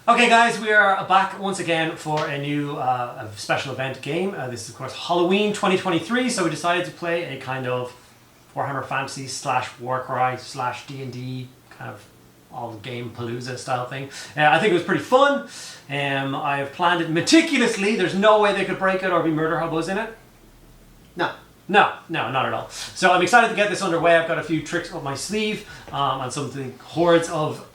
Okay guys, we are back once again for a new special event game. This is of course Halloween 2023, so we decided to play a kind of Warhammer Fantasy / Warcry / D&D kind of all game palooza style thing. I think it was pretty fun. I have planned it meticulously. There's no way they could break it or be murder hobos in it. No, not at all. So I'm excited to get this underway. I've got a few tricks up my sleeve and something hordes of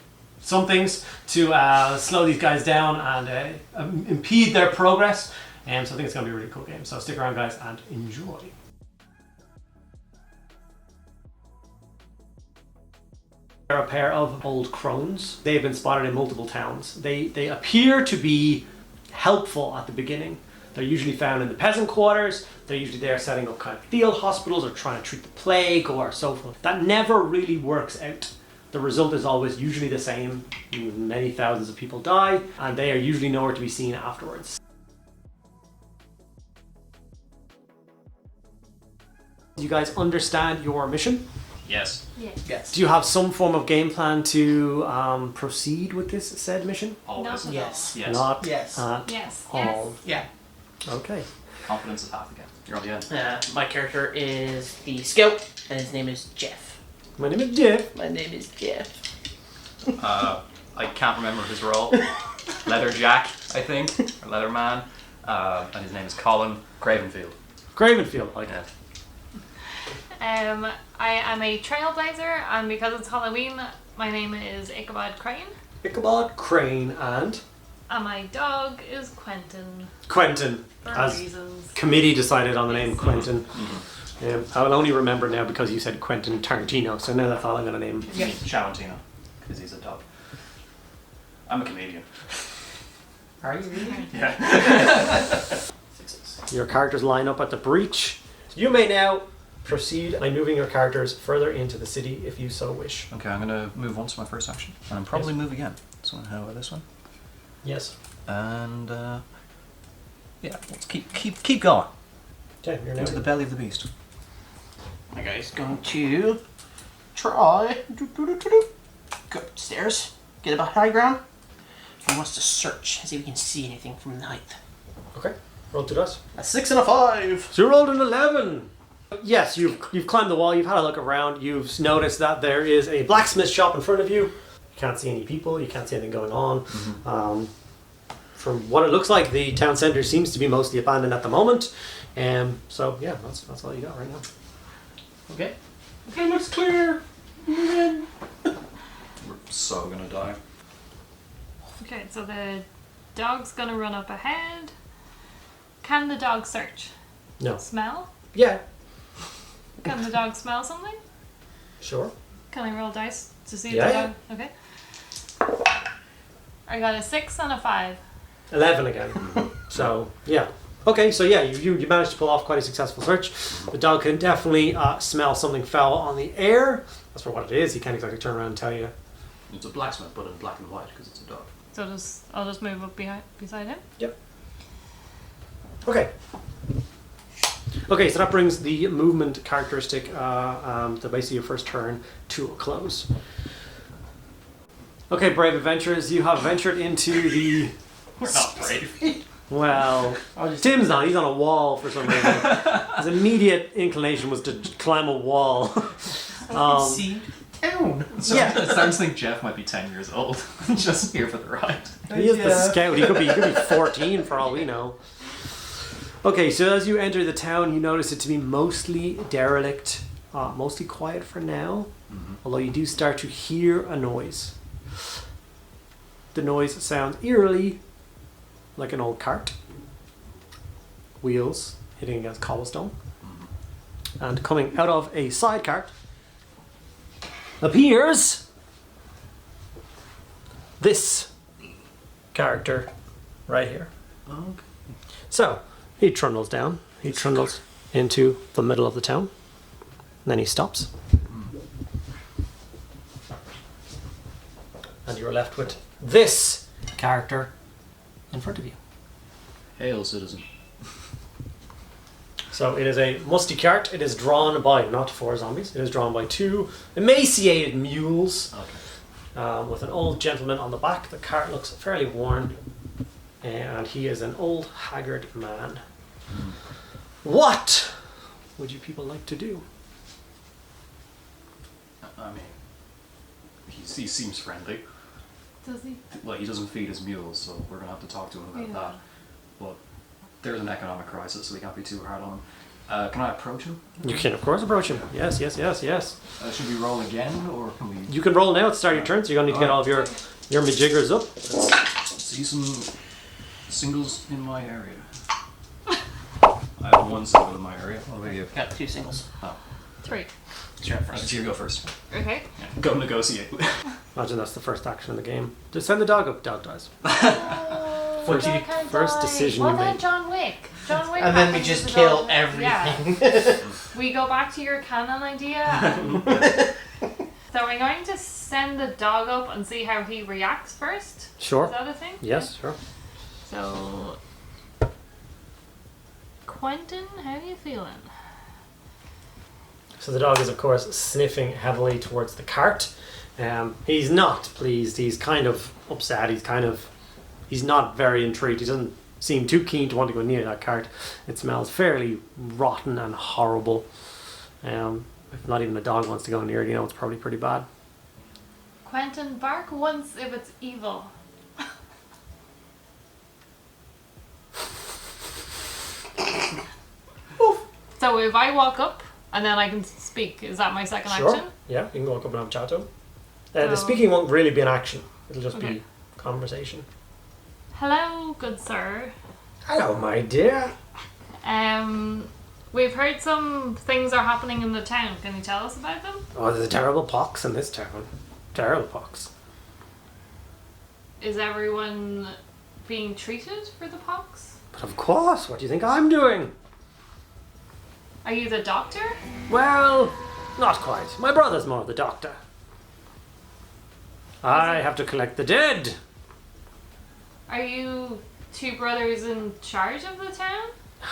some things to slow these guys down and impede their progress. So I think it's going to be a really cool game. So stick around guys and enjoy. They're a pair of old crones. They've been spotted in multiple towns. They appear to be helpful at the beginning. They're usually found in the peasant quarters. They're usually there setting up kind of field hospitals or trying to treat the plague or so forth. That never really works out. The result is always usually the same. Many thousands of people die, and they are usually nowhere to be seen afterwards. Do you guys understand your mission? Yes. Yes. Do you have some form of game plan to proceed with this said mission? Always. Not yes. Yes. Not Yes. at Yes. all. Yeah. Okay. Confidence is half the game. You're on the end. My character is the scout, and his name is Jeff. My name is Jeff. My name is Jeff. I can't remember his role. Leather Jack, I think, or Leather Man. And his name is Colin Cravenfield. Gravenfield, like Yeah. that. I am a trailblazer, and because it's Halloween, my name is Ichabod Crane, Ichabod Crane and and my dog is Quentin. Quentin. For As reasons. committee decided on the name Quentin. I will only remember now because you said Quentin Tarantino, so now that's all I'm going to name. Yeah. Chavantino, because he's a dog. I'm a comedian. Are you really? Yeah. Your characters line up at the breach. You may now proceed by moving your characters further into the city if you so wish. Okay, I'm going to move once for my first action. And I'm probably move again. So how about this one? Yes. And yeah, let's keep going. Okay, you're now. Into the belly of the beast. My guy's going to try go upstairs, get about high ground. He wants to search, see if he can see anything from the height. Okay, roll 2 dice. A 6 and a 5. So you rolled an 11. Yes, you've climbed the wall, you've had a look around, you've noticed that there is a blacksmith shop in front of you. You can't see any people, you can't see anything going on. From what it looks like, the town centre seems to be mostly abandoned at the moment. So yeah, that's all you got right now. Okay. Okay, looks clear. We're so gonna die. Okay, so the dog's gonna run up ahead. Can the dog search? No. Smell? Yeah, Can the dog smell something? sure. Can I roll dice to see if Yeah, the yeah. dog... Okay. I got a 6 and a 5. 11 again. So yeah. Okay, so yeah, you managed to pull off quite a successful search. The dog can definitely smell something foul on the air. That's for what it is. He can't exactly turn around and tell you. It's a blacksmith, but in black and white because it's a dog. So I'll just move up beside him. Yep. Okay. Okay, so that brings the movement characteristic, the base of your first turn, to a close. Okay, brave adventurers, you have ventured into the... We're not brave. Well, Tim's not. He's on a wall for some reason. His immediate inclination was to climb a wall. See town. So Yeah. I'm starting to think Jeff might be 10 years old. Just here for the ride. He is the scout. He could be 14 for all we know. Okay, so as you enter the town, you notice it to be mostly derelict, mostly quiet for now. Although you do start to hear a noise. The noise sounds eerily like an old cart. Wheels hitting against cobblestone. And coming out of a side cart appears this character right here. Okay. So he trundles down. He trundles into the middle of the town. And then he stops. And you're left with this character in front of you. Hail, citizen. So it is a musty cart. It is drawn by not 4 zombies. It is drawn by 2 emaciated mules. Okay. with an old gentleman on the back. The cart looks fairly worn, and he is an old, haggard man. What would you people like to do? I mean, he seems friendly. Does he? Well, he doesn't feed his mules, so we're going to have to talk to him about Yeah. that. But there's an economic crisis, so we can't be too hard on him. Can I approach him? You can, of course, approach him. Yes. Should we roll again, or can we... You can roll now at the start of your turn, so you're going to need to get all of your majiggers up. see some singles in my area? I have one single in my area. What about you? Got 2 singles. Oh. 3. Sure, first. You go first. Okay. Yeah. Go negotiate. Imagine that's the first action in the game. Just send the dog up. Dog dies. First decision well, you then made. John Wick. John Wick. And then we happens just with the kill dog. everything. Yeah. We go back to your canon idea. So we're going to send the dog up and see how he reacts first. Sure. Is that a thing? Yes, sure. So, Quentin, how are you feeling? So the dog is, of course, sniffing heavily towards the cart. He's not pleased. He's kind of upset. He's not very intrigued. He doesn't seem too keen to want to go near that cart. It smells fairly rotten and horrible. If not even the dog wants to go near it, you know it's probably pretty bad. Quentin, bark once if it's evil. So if I walk up and then I can speak, is that my second Sure. action? Yeah, you can walk up and have a chat to him. The So- speaking won't really be an action. It'll just Okay. be conversation. Hello, good sir. Hello, my dear. We've heard some things are happening in the town. Can you tell us about them? Oh, there's a terrible pox in this town. Terrible pox. Is everyone being treated for the pox? But of course, what do you think I'm doing? Are you the doctor? Well, not quite. My brother's more the doctor. I have to collect the dead. Are you 2 brothers in charge of the town?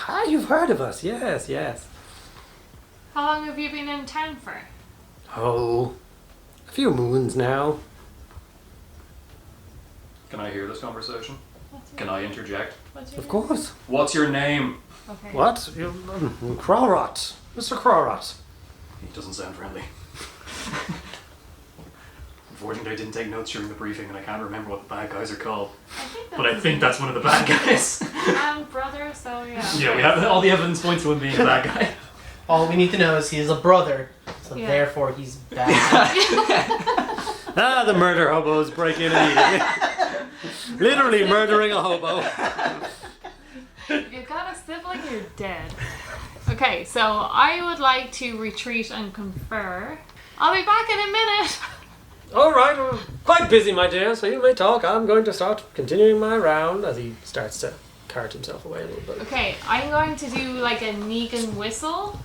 Ah, you've heard of us. Yes, yes. How long have you been in town for? Oh, a few moons now. Can I hear this conversation? What's your Can I interject? What's your Of course. What's your name? Okay. What? Crawrot. Mr. Crawrot. He doesn't sound friendly. Unfortunately, I didn't take notes during the briefing, and I can't remember what the bad guys are called. But I think that's one of the bad guys. And brother, so yeah. Yeah, we have all the evidence points to him being a bad guy. All we need to know is he is a brother, so Yeah. therefore he's bad. Ah, the murder hobos break in immediately. Literally murdering a hobo. You've got a sibling, you're dead. Okay, so I would like to retreat and confer. I'll be back in a minute. All right, I'm quite busy, my dear, so you may talk. I'm going to start continuing my round as he starts to cart himself away a little bit. Okay, I'm going to do like a Negan whistle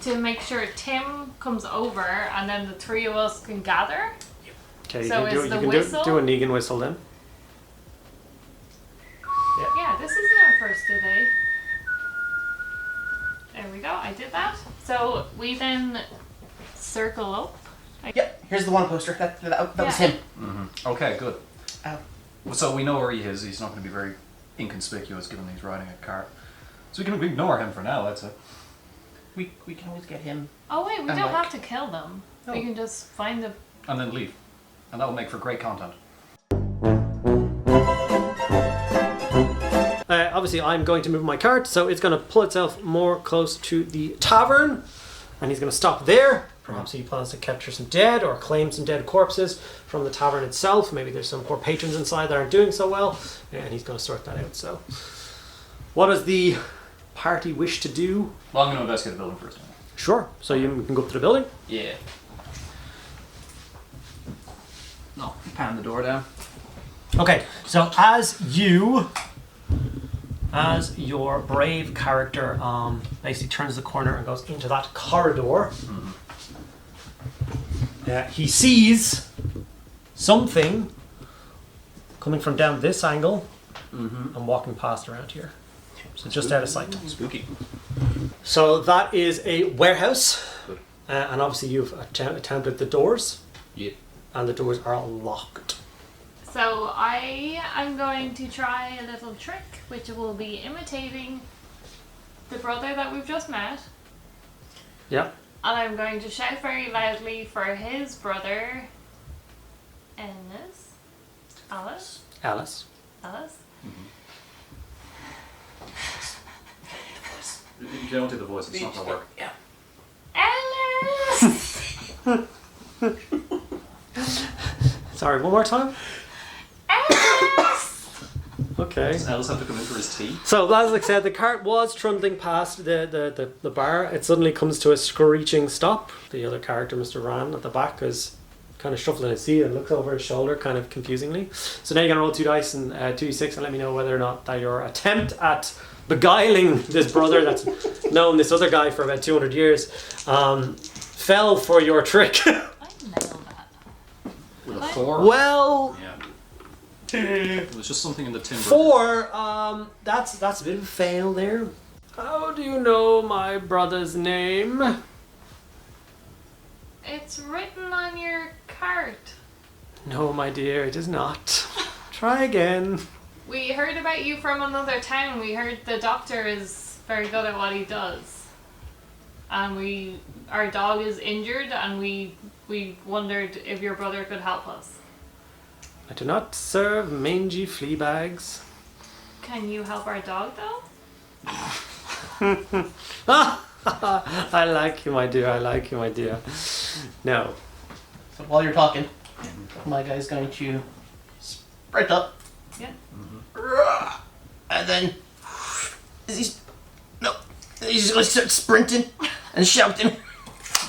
to make sure Tim comes over and then the 3 of us can gather. Okay, So you can, is the you can whistle- do a Negan whistle then. Yeah, this isn't our first today. There we go, I did that. So we then circle up. Yep, here's the one poster. That was Yeah. him. Mm-hmm. Okay, good. Oh. So we know where he is. He's not going to be very inconspicuous given he's riding a cart. So we can ignore him for now, I'd say. We can always get him. Oh wait, we And don't like- have to kill them. No. We can just find the... And then leave. And that will make for great content. Obviously, I'm going to move my cart, so it's going to pull itself more close to the tavern, and he's going to stop there. Perhaps he plans to capture some dead or claim some dead corpses from the tavern itself. Maybe there's some poor patrons inside that aren't doing so well, and he's going to sort that out. So, what does the party wish to do? Well, I'm going to investigate the building first. Sure. So you can go up to the building. Yeah. No, pound the door down. Okay, so as your brave character basically turns the corner and goes into that corridor, he sees something coming from down this angle and walking past around here. So just out of sight. Spooky. So that is a warehouse, Good. and obviously you've attempted the doors. Yep. and the doors are locked. So I am going to try a little trick, which will be imitating the brother that we've just met. Yeah. And I'm going to shout very loudly for his brother, Alice. You don't do the voice, it's not going to work. Yeah. Alice! Sorry, one more time? Alice! Okay. Does Ellis have to come in for his tea? So, as I said, the cart was trundling past the bar. It suddenly comes to a screeching stop. The other character, Mr. Ran, at the back, is kind of shuffling his seat and looks over his shoulder kind of confusingly. So now you're going to roll 2 dice and 2d6 and let me know whether or not that your attempt at beguiling this brother that's known this other guy for about 200 years fell for your trick. I nailed that. With a 4? Well... Yeah. It was just something in the timber. 4, that's a bit of a fail there. How do you know my brother's name? It's written on your cart. No, my dear, it is not. Try again. We heard about you from another town. We heard the doctor is very good at what he does. And our dog is injured and we wondered if your brother could help us. I do not serve mangy flea bags. Can you help our dog though? I like you, my dear. I like you, my dear. No. So while you're talking, my guy's going to sprint up. Yeah. And then he's just going to start sprinting and shouting.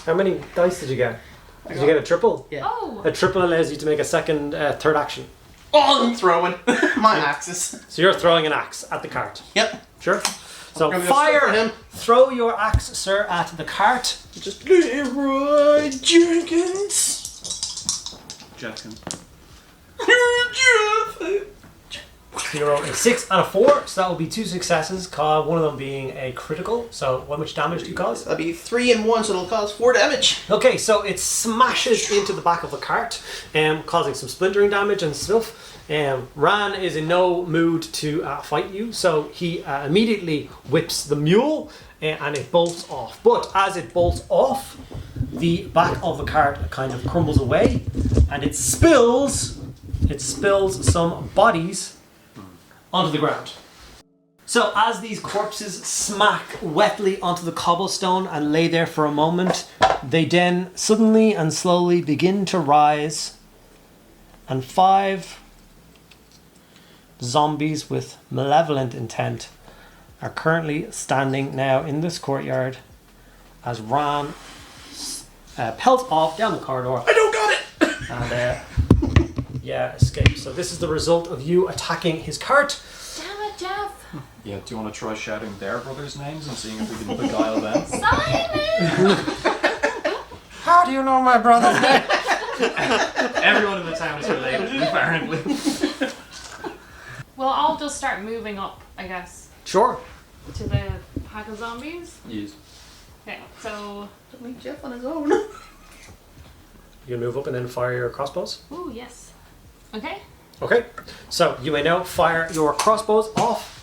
How many dice did you get? Did you get a triple? Yeah. Oh! A triple allows you to make a second, third action. Oh, I'm throwing my axes. So you're throwing an axe at the cart. Yep. Sure. So I'm gonna fire go for him. Throw your axe, sir, at the cart. Just Leroy Jenkins. Jenkins. You roll a 6 and a 4, so that will be 2 successes. One of them being a critical. So, how much damage do you cause? That'll be 3 and 1, so it'll cause 4 damage. Okay, so it smashes into the back of the cart, causing some splintering damage and stuff. Ran is in no mood to fight you, so he immediately whips the mule and it bolts off. But as it bolts off, the back of the cart kind of crumbles away and it spills some bodies onto the ground. So as these corpses smack wetly onto the cobblestone and lay there for a moment, they then suddenly and slowly begin to rise, and 5 zombies with malevolent intent are currently standing now in this courtyard as Ran pelts off down the corridor. I don't got it! And escape. So this is the result of you attacking his cart. Damn it, Jeff! Yeah, do you want to try shouting their brothers' names and seeing if we can beguile them? Simon! How do you know my brother's name? Everyone in the town is related, apparently. Well, I'll just start moving up, I guess, Sure. to the pack of zombies. Yes. Okay, so... Don't leave Jeff on his own. You can move up and then fire your crossbows. Ooh, yes. Okay. Okay, so you may now fire your crossbows off.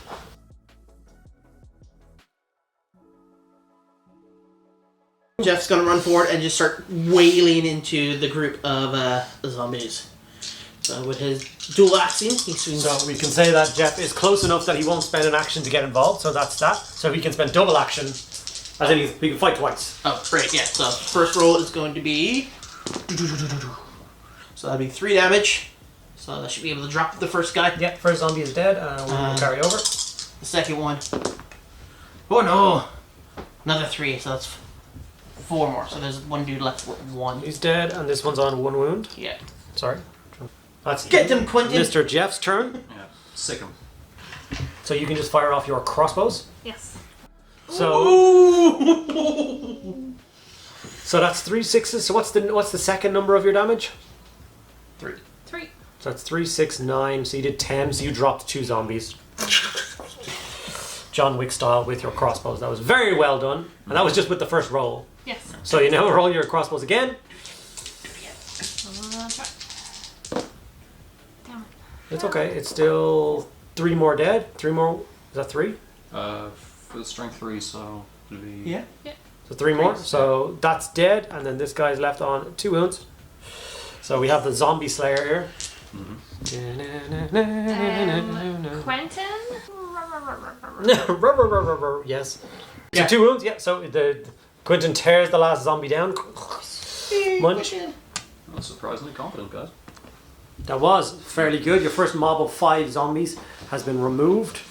Jeff's gonna run forward and just start wailing into the group of zombies. So with his dual axing, he swings. So we can say that Jeff is close enough that he won't spend an action to get involved, so that's that. So he can spend double action, as in he can fight twice. Oh, great, yeah. So first roll is going to be... So that'll be 3 damage. So that should be able to drop the first guy. Yep, first zombie is dead, and we'll carry over. The second one. Oh no! Another 3, so that's 4 more. So there's one dude left with 1. He's dead, and this one's on 1 wound. Yeah. Sorry. That's Get him, Quentin! Mr. Jeff's turn. Yeah, sick him. So you can just fire off your crossbows. Yes. So Ooh. so that's 3 6s. So what's the second number of your damage? 3. 3. So that's 3, 6, 9. So you did 10. So you dropped 2 zombies. John Wick style with your crossbows. That was very well done. And that was just with the first roll. Yes. So you now roll your crossbows again. Try. It's okay. It's still 3 more dead. 3 more. Is that 3? For the strength 3, so it'll be... Yeah. So 3 more. So that's dead, and then this guy's left on 2 wounds. So we have the zombie slayer here. Quentin? Yes. So 2 wounds. Yeah. So the Quentin tears the last zombie down. Munch. That's surprisingly confident, guys. That was fairly good. Your first mob of 5 zombies has been removed.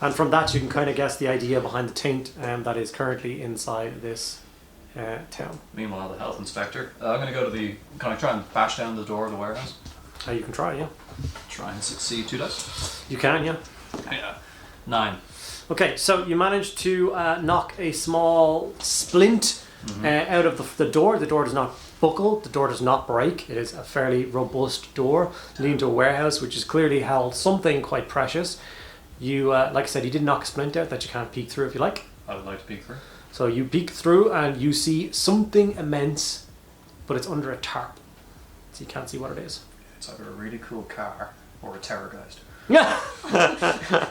And from that you can kind of guess the idea behind the taint that is currently inside this town. Meanwhile, the health inspector. I'm going to go to the... Can I try and bash down the door of the warehouse? You can try, yeah. Try and succeed 2 dice. You can, yeah. Yeah. 9. Okay, so you managed to knock a small splint out of the door. The door does not buckle, the door does not break. It is a fairly robust door leading to a warehouse which is clearly held something quite precious. You, like I said, you did knock a splint out that you can't peek through if you like. I would like to peek through. So you peek through and you see something immense, but it's under a tarp. So you can't see what it is. It's either a really cool car or a terrorgeist. Yeah.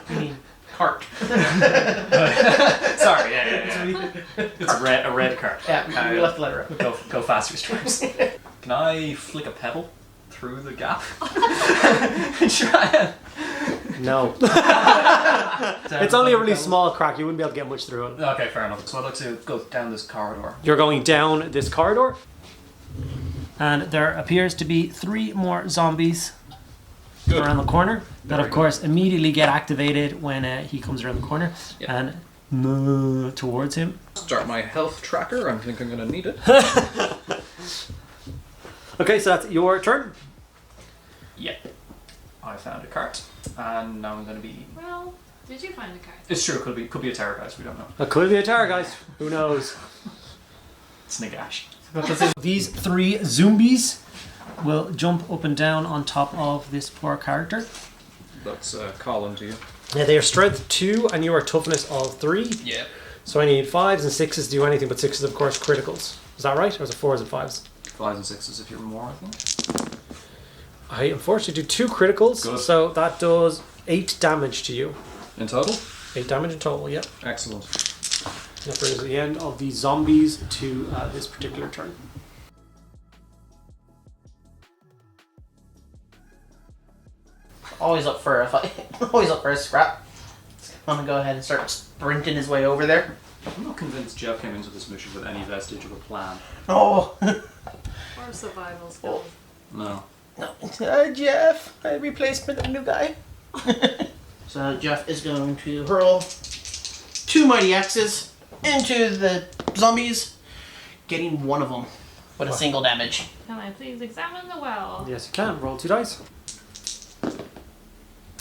You mean cart? Sorry, yeah. It's a red car. Yeah, we left the letter out. Go faster, Stripes. Can I flick a pebble through the gap? Try it. No. It's only a really small crack. You wouldn't be able to get much through it. Okay, fair enough. So I'd like to go down this corridor. You're going down this corridor. And there appears to be 3 more zombies around the corner that, of course, immediately get activated when he comes around the corner and move towards him. Start my health tracker. I think I'm going to need it. Okay, so that's your turn. Yeah. I found a cart, and now I'm going to be... Well, did you find a card? It's true, could be a terrorgeist, we don't know. It could be a terror, guys. Who knows? It's Nagash. These 3 zombies will jump up and down on top of this poor character. That's Colin to you. Yeah, they are strength 2 and you are toughness of 3. Yeah. So I need 5s and 6s to do anything, but 6s of course criticals. Is that right? Or is it 4s and 5s? 5s and 6s if you're more, I think. I unfortunately do 2 criticals, Good. so that does 8 damage to you. In total? 8 damage in total, yeah. Excellent. That brings the end of the zombies to this particular turn. Always up for a fight. Always up for a scrap. I'm gonna go ahead and start sprinting his way over there. I'm not convinced Jeff came into this mission with any vestige of a plan. Oh. Or survival skills. No. No. Jeff, I replacement of a new guy. So Jeff is going to hurl 2 mighty axes into the zombies, getting one of them with a single damage. Can I please examine the well? Yes, you can. Roll 2 dice.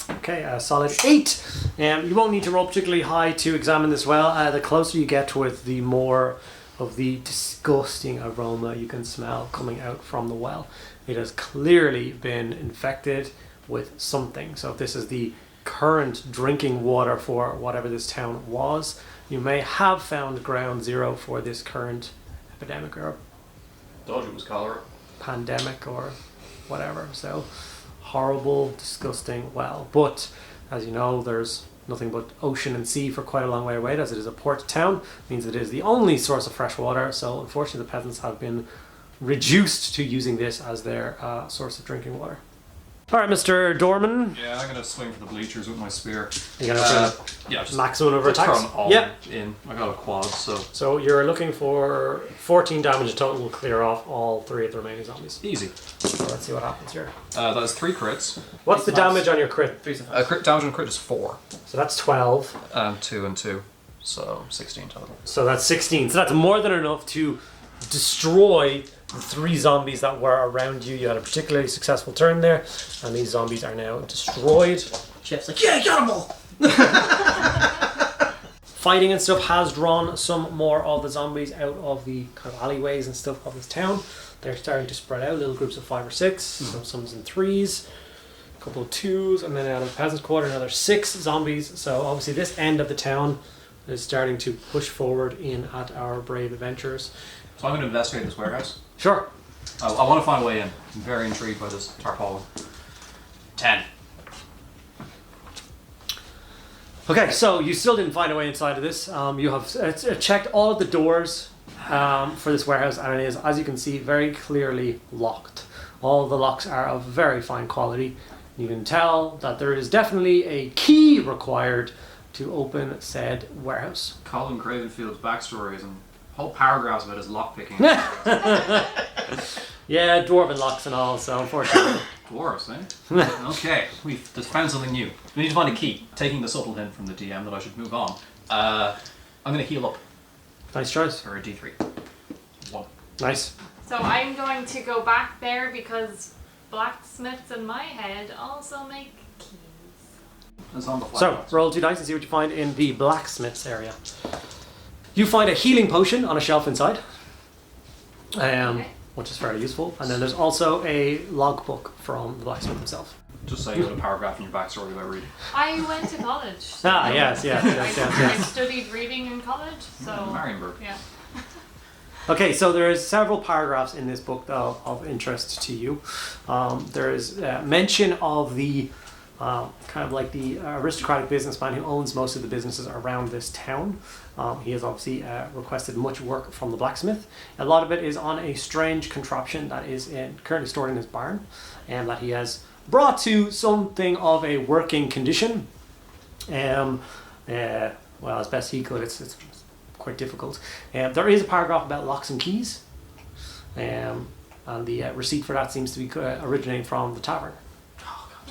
Okay, a solid 8. You won't need to roll particularly high to examine this well. The closer you get to it, the more of the disgusting aroma you can smell coming out from the well. It has clearly been infected with something. So if this is the current drinking water for whatever this town was, you may have found ground zero for this current epidemic or Thought it was cholera. pandemic or whatever. So horrible, disgusting well. But as you know, there's nothing but ocean and sea for quite a long way away, as it is a port town. It means it is the only source of fresh water. So unfortunately the peasants have been reduced to using this as their source of drinking water. Alright, Mr. Dorman. Yeah, I'm gonna swing for the bleachers with my spear. You're gonna Yeah, just maximum number of throw attacks? them all Yeah. in. I got a quad, so So you're looking for 14 damage in total will clear off all 3 of the remaining zombies. easy. So let's see what happens here. That is 3 crits. What's the damage on your crit? Crit damage on crit is 4. So that's 12. 2 and 2, so 16 total. So that's 16. So that's more than enough to destroy the 3 zombies that were around you. You had a particularly successful turn there, and these zombies are now destroyed. Jeff's like, yeah, I got them all! Fighting and stuff has drawn some more of the zombies out of the kind of alleyways and stuff of this town. They're starting to spread out, little groups of 5 or 6, some in 3s, a couple of 2s, and then out of the peasants' quarter another 6 zombies. So obviously this end of the town is starting to push forward in at our brave adventurers. So I'm going to investigate this warehouse. Sure. I want to find a way in. I'm very intrigued by this tarpaulin. 10. Okay, so you still didn't find a way inside of this. You have checked all of the doors for this warehouse, and it is, as you can see, very clearly locked. All the locks are of very fine quality. You can tell that there is definitely a key required to open said warehouse. Colin Cravenfield's backstory is in whole paragraphs about his lockpicking. Yeah, dwarven locks and all, so unfortunately. Dwarves, eh? Okay, we've just found something new. We need to find a key. Taking the subtle hint from the DM that I should move on. I'm going to heal up Nice choice. for a D3. 1. Nice. So I'm going to go back there because blacksmiths in my head also make keys. It's on the flat So, ones. roll 2 dice and see what you find in the blacksmith's area. You find a healing potion on a shelf inside, Okay. which is fairly useful. And then there's also a logbook from the blacksmith himself. Just say you had a paragraph in your backstory about reading. I went to college. Ah, yes. I studied reading in college, so Marienburg. yeah. Okay, so there is several paragraphs in this book though of interest to you. There is mention of the kind of like the aristocratic businessman who owns most of the businesses around this town. He has obviously requested much work from the blacksmith. A lot of it is on a strange contraption that is currently stored in his barn, and that he has brought to something of a working condition. Well, as best he could, it's quite difficult. There is a paragraph about locks and keys, and the receipt for that seems to be originating from the tavern.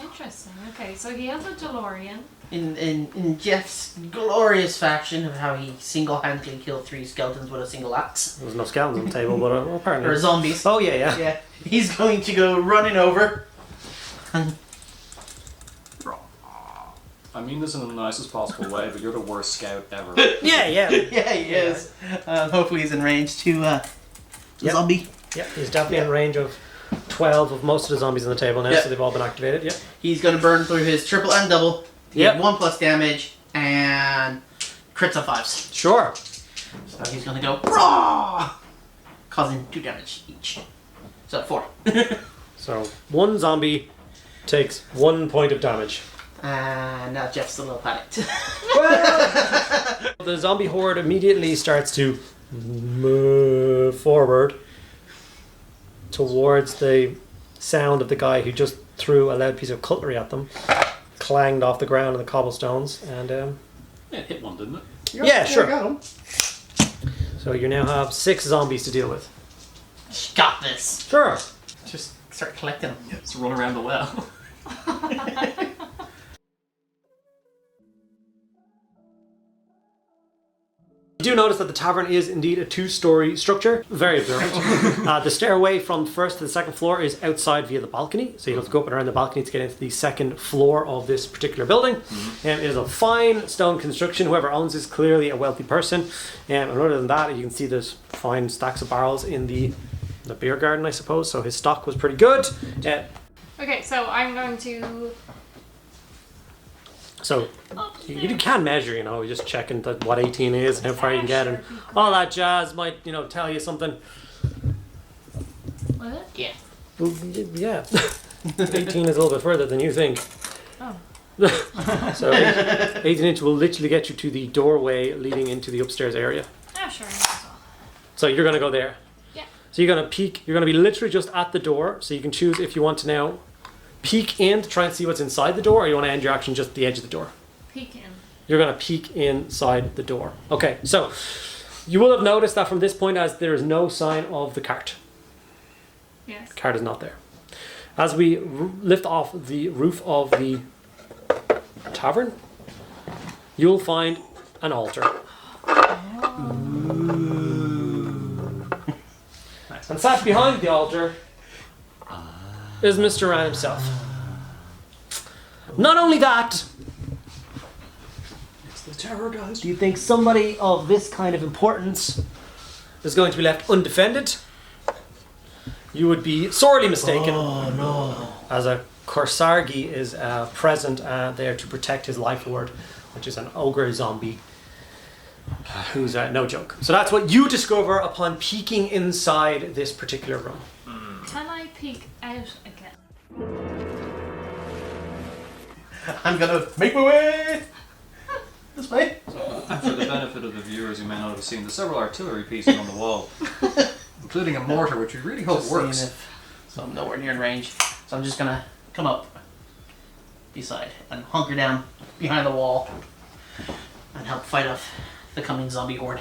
Interesting. Okay, so he has a DeLorean. In Jeff's glorious faction of how he single-handedly killed 3 skeletons with a single axe. There was no skeletons on the table, but apparently. Or zombies. Oh yeah. Yeah. He's going to go running over. I mean this in the nicest possible way, but you're the worst scout ever. Yeah. Yeah, he is. Hopefully he's in range to Yep. zombie. Yeah, he's definitely in range of 12 of most of the zombies on the table now, Yep. so they've all been activated. Yep. He's going to burn through his triple and double. To Yep. get 1+ damage and crits of 5s. Sure. So he's going to go raw, causing 2 damage each. So 4. So one zombie takes 1 point of damage. And now Jeff's a little panicked. The zombie horde immediately starts to move forward towards the sound of the guy who just threw a loud piece of cutlery at them, clanged off the ground on the cobblestones, and Yeah, it hit one, didn't it? yeah, sure. Got him. So you now have 6 zombies to deal with. Got this. Sure. Just start collecting them. Yeah, it's run around the well. You do notice that the tavern is indeed a 2-story structure. Very observant. The stairway from the first to the second floor is outside via the balcony. So you'll have to go up and around the balcony to get into the second floor of this particular building. It is a fine stone construction. Whoever owns this is clearly a wealthy person. And other than that, you can see there's fine stacks of barrels in the beer garden, I suppose. So his stock was pretty good. Okay, so I'm going to. So you can measure, you're just checking what 18 is and how far you can get, and all that jazz might, tell you something. What? Yeah. Well, yeah. 18 is a little bit further than you think. Oh. So 18 inch will literally get you to the doorway leading into the upstairs area. Yeah, sure. Might as well. So you're going to go there. Yeah. So you're going to peek, you're going to be literally just at the door, so you can choose if you want to now peek in to try and see what's inside the door, or you want to end your action just at the edge of the door. Peek in. You're going to peek inside the door. Okay, so you will have noticed that from this point as there is no sign of the cart. Yes. The cart is not there. As we lift off the roof of the tavern, you'll find an altar. Nice. And sat behind the altar is Mr. Ryan himself. Not only that, it's the terror guys. Do you think somebody of this kind of importance is going to be left undefended? You would be sorely mistaken. Oh no. As a Korsargi is present there to protect his life ward, which is an ogre zombie who's no joke. So that's what you discover upon peeking inside this particular room. Can I peek out again? I'm gonna make my way. This way. For the benefit of the viewers who may not have seen, there's several artillery pieces on the wall, including a mortar, which we really hope Just seeing works. so I'm nowhere near in range. So I'm just gonna come up beside and hunker down behind the wall and help fight off the coming zombie horde.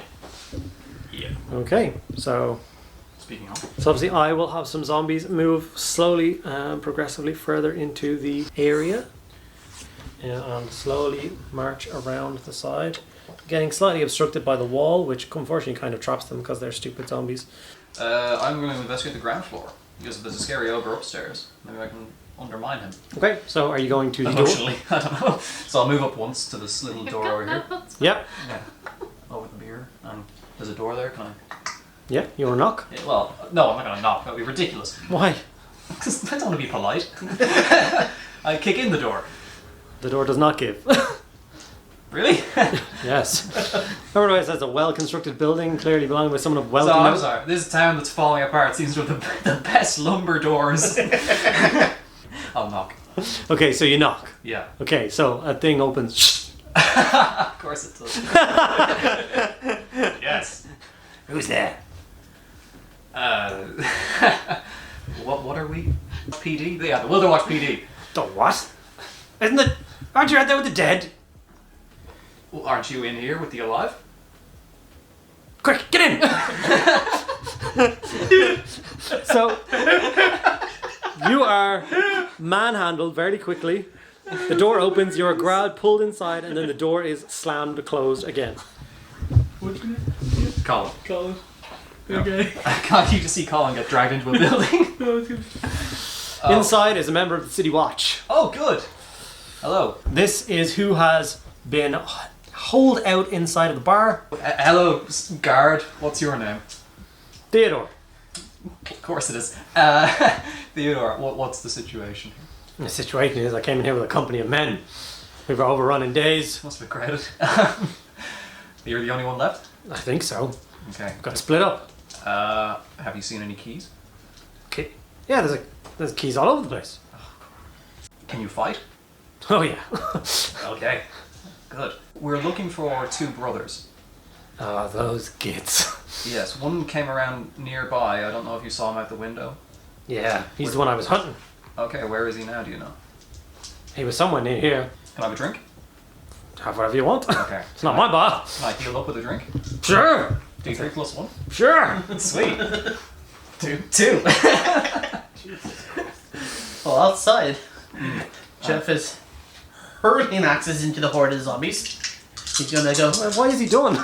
Yeah. Okay, so Speaking of. obviously I will have some zombies move slowly and progressively further into the area. And slowly march around the side. Getting slightly obstructed by the wall, which unfortunately kind of traps them because they're stupid zombies. I'm going to investigate the ground floor, because if there's a scary ogre upstairs, maybe I can undermine him. Okay, so are you going to the door? Emotionally, I don't know. So I'll move up once to this little door over here. Yep. Yeah. Over the beer, and there's a door there, can I? Yeah, you want to knock? Yeah, well, no, I'm not going to knock, that would be ridiculous. Why? Because I don't want to be polite. I kick in the door. The door does not give. Really? Yes. Otherwise, that's a well-constructed building, clearly belonging to someone of wealth. So I'm sorry, this town that's falling apart seems to have the best lumber doors. I'll knock. Okay, so you knock. Yeah. Okay, so a thing opens. Of course it does. Yes. Who's there? What are we? PD? Yeah, the Wilder Watch PD. The what? Isn't it? Aren't you out there with the dead? Well, aren't you in here with the alive? Quick, get in! So, you are manhandled very quickly. The door opens, you're growled, pulled inside, and then the door is slammed closed again. Colin. Colin. Okay. Can't you just see Colin get dragged into a building? Inside is a member of the City Watch. Oh, good. Hello. This is who has been holed out inside of the bar. Hello, guard. What's your name? Theodore. Of course it is. Theodore, what's the situation here? The situation is I came in here with a company of men. We were overrun in days. Must have been crowded. You're the only one left? I think so. Okay. Got split up. Have you seen any keys? Okay. Yeah, there's keys all over the place. Can you fight? Oh yeah. Okay. Good. We're looking for two brothers. Oh, those kids. Yes, one came around nearby. I don't know if you saw him out the window. Yeah, he's the one I was hunting. Okay, where is he now? Do you know? He was somewhere near here. Can I have a drink? Have whatever you want. Okay. It's not my bar. Can I heal up with a drink? Sure. D3 plus 1? Sure. Sweet. Two. Well, outside, Jeff is hurling axes into the horde of zombies. He's gonna go. Why is he doing?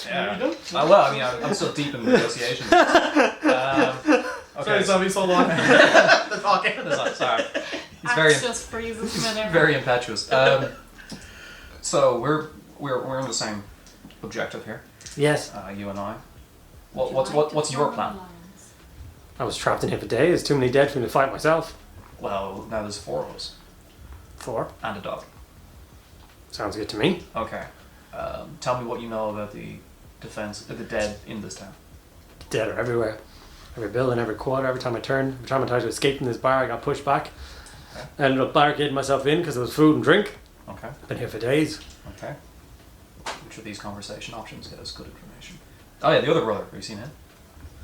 Yeah. Well, I mean, I'm still deep in negotiations. Okay. Sorry, zombies, hold on. They're talking. Sorry. He's Axe just freezes him in there. very impetuous. So we're in the same objective here. Yes. You and I. What's your plan? I was trapped in here for days. Too many dead for me to fight myself. Well, now there's 4 of us 4. and a dog. Sounds good to me. Okay. Tell me what you know about the defense of the dead in this town. Dead are everywhere. Every building, every quarter, every time I turned. Every time I tried to escape from this bar, I got pushed back. Okay. I ended up barricading myself in because there was food and drink. Okay. Been here for days. Okay. Which of these conversation options get us good information? Oh yeah, the other brother. Have you seen him?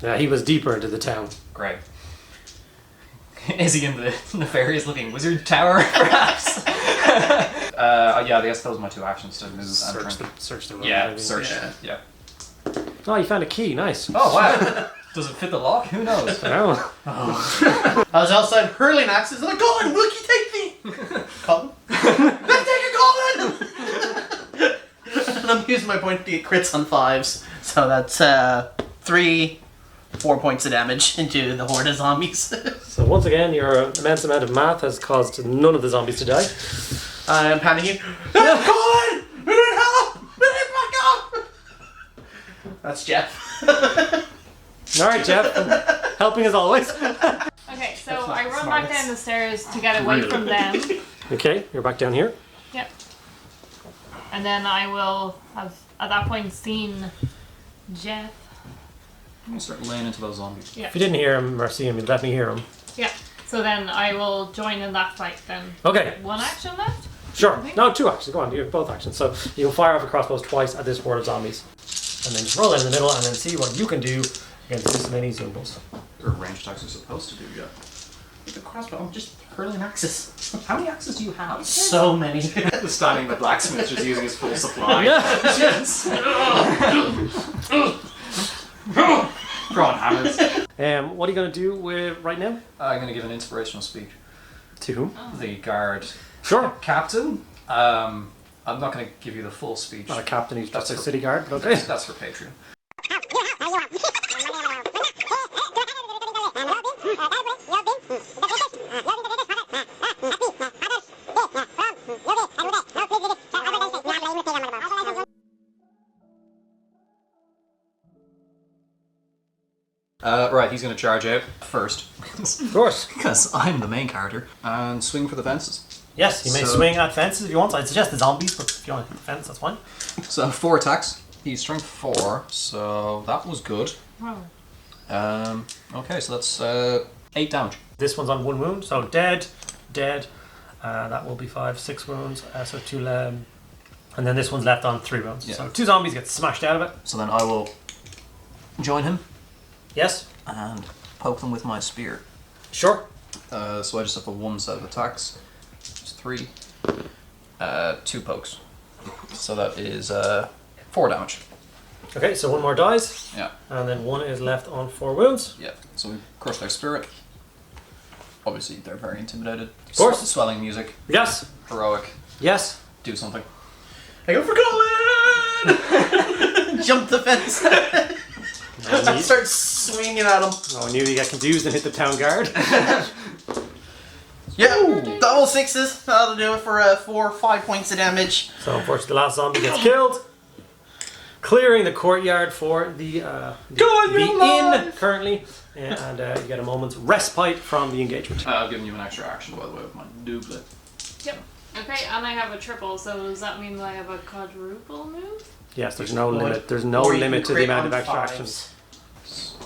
Yeah, he was deeper into the town. Great. Is he in the nefarious looking wizard tower, perhaps? Yeah, I guess those are my 2 actions to move and drink. Search the room. Yeah, maybe. search. Yeah. Oh, you found a key. Nice. Oh wow. Does it fit the lock? Who knows? Well, I was outside hurling axes and I'm like, Colin, will you take me? Colin? Let's take it, Colin! And I'm using my point to get crits on 5s. So that's 3, 4 points of damage into the horde of zombies. so once again, your immense amount of math has caused none of the zombies to die. I'm panicking. Colin! We need help! We need backup! That's Jeff. All right, Jeff. Helping as always. Okay, so I run back down the stairs to get away from them. Okay, you're back down here. Yep. And then I will have, at that point, seen Jeff. I'm gonna start laying into those zombies. Yeah. If you didn't hear him or see him, you'd let me hear him. Yeah. So then I will join in that fight then. Okay. 1 action left? Sure. No, 2 actions. Go on, you have both actions. So you can fire off a crossbow twice at this horde of zombies. And then just roll it in the middle and then see what you can do against this many Zumbos. Or ranged attacks are supposed to do, yeah. With the crossbow, I'm just hurling axes. How many axes do you have? So many. Standing the blacksmith just using his full supply. Yes. Throwing hammers. What are you going to do with right now? I'm going to give an inspirational speech. To whom? The guard Sure. captain. I'm not going to give you the full speech. Not a captain, he's just That's a for- city guard, but okay. That's for Patreon. Right, he's going to charge out first. Of course. Because I'm the main character. And swing for the fences. Yes, you may So- swing at fences if you want. I'd suggest the zombies, but if you want to hit the fence, that's fine. So 4 attacks. He's strength 4, so that was good. Wow. Okay, so that's 8 damage. This one's on 1 wound, so dead. That will be 5, 6 wounds. So 2 and then this one's left on 3 wounds. Yeah. So 2 zombies get smashed out of it. So then I will join him Yes. and poke them with my spear. Sure. So I just have a 1 set of attacks. It's 3. 2 pokes. So that is 4 damage. Okay, so 1 more dies, Yeah. and then 1 is left on 4 wounds. Yeah. So we crush their spirit. Obviously, they're very intimidated. Of course. Swelling music. Yes. Heroic. Yes. Do something. I go for Colin! Jump the fence. I start swinging at him. Oh, I knew you get confused and hit the town guard. Yeah, double 6s. That'll do it for 4 or 5 points of damage. So unfortunately, the last zombie gets killed, clearing the courtyard for the inn currently, and you get a moment's respite from the engagement. I've given you an extra action, by the way, with my double. Yep. Okay, and I have a triple, so does that mean that I have a quadruple move? Yes, there's no Or- limit. There's no or you limit can to the crit amount on of extra 5s. actions.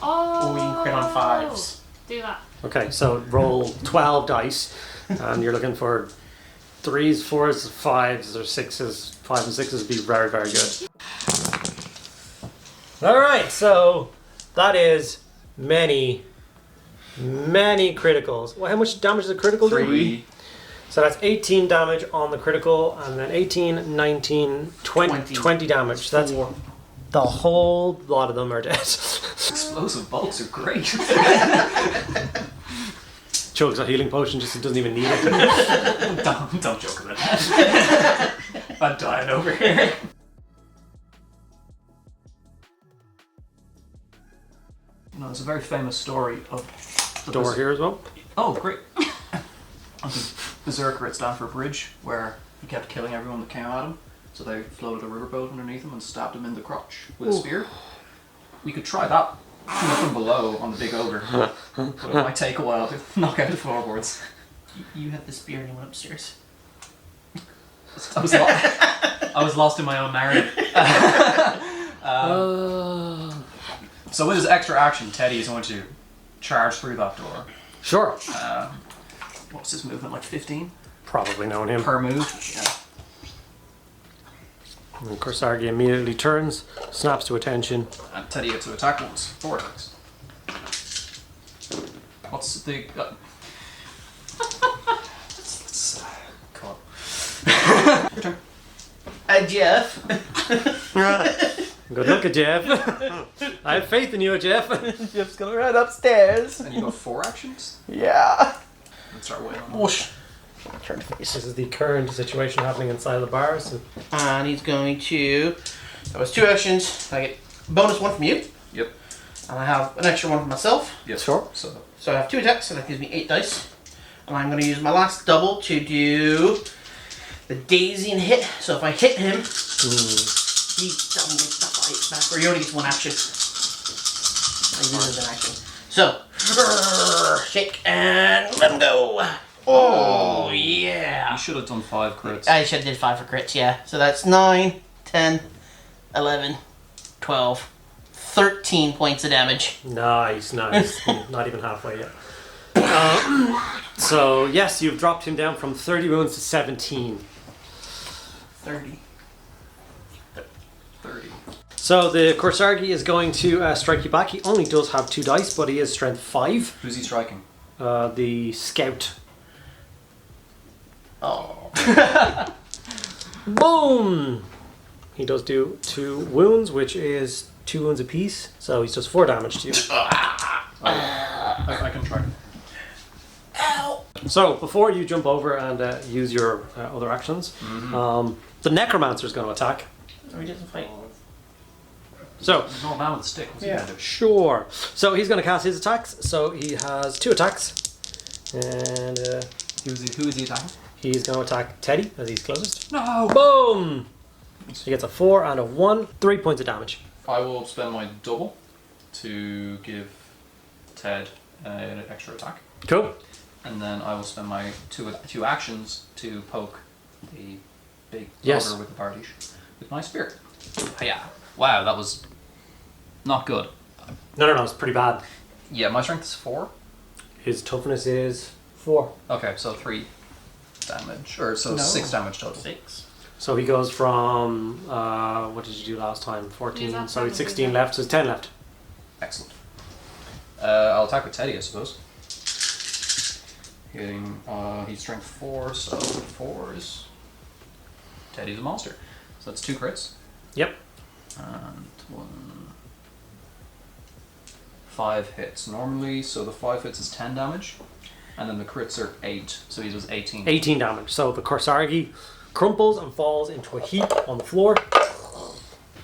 Oh. Or you can crit on 5s. Do that. Okay, so roll 12 dice, and you're looking for 3s, 4s, 5s, or 6s. 5 and 6s would be very, very good. Alright, so that is many criticals. Well, how much damage does a critical do? 3. So that's 18 damage on the critical, and then 18, 19, 20 damage. That's Four. the whole lot of them are dead. Explosive bolts are great. Chokes a healing potion, just doesn't even need it. don't joke about that. I'm dying over here. You know, there's a very famous story of the Door here as well. Oh, great. Of the Berserker at Stamford Bridge, where he kept killing everyone that came at him. So they floated a riverboat underneath him and stabbed him in the crotch with a spear. We could try that from below on the big ogre, but it might take a while to knock out the floorboards. You had the spear and you went upstairs. I was lost in my own narrative. So with his extra action, Teddy is going to charge through that door. Sure. What's his movement, like 15? Probably known him. Per move? Yeah. And Korsargi immediately turns, snaps to attention. And Teddy gets to attack once. 4 attacks. What's the... Come on. Your turn. Jeff. Good luck, Jeff. I have faith in you, Jeff. Jeff's gonna run upstairs. And you got 4 actions? Yeah. Let's start waiting on Whoosh. Turn face. This is the current situation happening inside the bar. So And he's going to. That was 2 actions. I get bonus 1 from you. Yep. And I have an extra 1 for myself. Yep. Sure. So So I have 2 attacks, and that gives me 8 dice. And I'm going to use my last double to do the daisy and hit. So if I hit him, he doesn't get the fight back. Or he only gets 1 action. I use it as an action. So, shake and let him go. Oh, yeah. you should have done 5 crits. I should have did 5 for crits, yeah. So that's 9, 10, 11, 12, 13 points of damage. nice. Not even halfway yet. So yes, you've dropped him down from 30 wounds to 17. 30. 30. So the Korsargi is going to strike you back. He only does have 2 dice, but he is strength 5. Who's he striking? The scout. Oh. Boom! He does do 2 wounds, which is 2 wounds apiece. So he does 4 damage to you. I can try. Ow! So before you jump over and use your other actions, the necromancer is going to attack. Or he doesn't fight. So There's no man with a stick. What's he Yeah. gonna do? sure. So he's going to cast his attacks. So he has 2 attacks, and Who is he attacking? he's going to attack Teddy as he's closest. No! Boom! He gets a 4 and a 1, 3 points of damage. I will spend my double to give Ted an extra attack. Cool. And then I will spend my two actions to poke the big Yes. ogre with the party with my spear. Yeah. Wow, that was not good. No, it's pretty bad. Yeah, my strength is 4. His toughness is 4. Okay, so 3 damage. Or so No. 6 damage total. 6. So he goes from, what did you do last time? 14. He's at So he's 16 17 left, so it's 10 left. Excellent. I'll attack with Teddy, I suppose. Getting, he's strength 4, so 4s. Teddy's a monster. So that's 2 crits. Yep. And 5 hits normally, so the 5 hits is 10 damage. And then the crits are 8, so he does 18. 18 damage. So the Korsargi crumples and falls into a heap on the floor.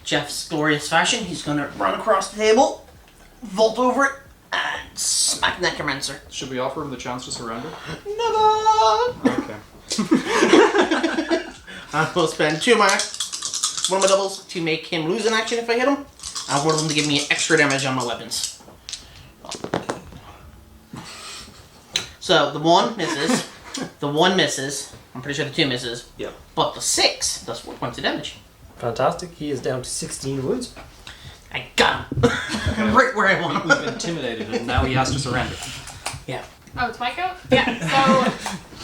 Jeff's glorious fashion, he's gonna run across the table, vault over it, and smack Necromancer. Should we offer him the chance to surrender? Never! Okay. I will spend 2 of my one of my doubles to make him lose an action if I hit him, and one of them to give me extra damage on my weapons. So the 1 misses, the 1 misses, I'm pretty sure the 2 misses, Yep. but the 6 does 4 points of damage. Fantastic. He is down to 16 wounds. I got him! Right where I want him. We've intimidated him, now he has to surrender. Yeah. Oh, it's my go? Yeah, so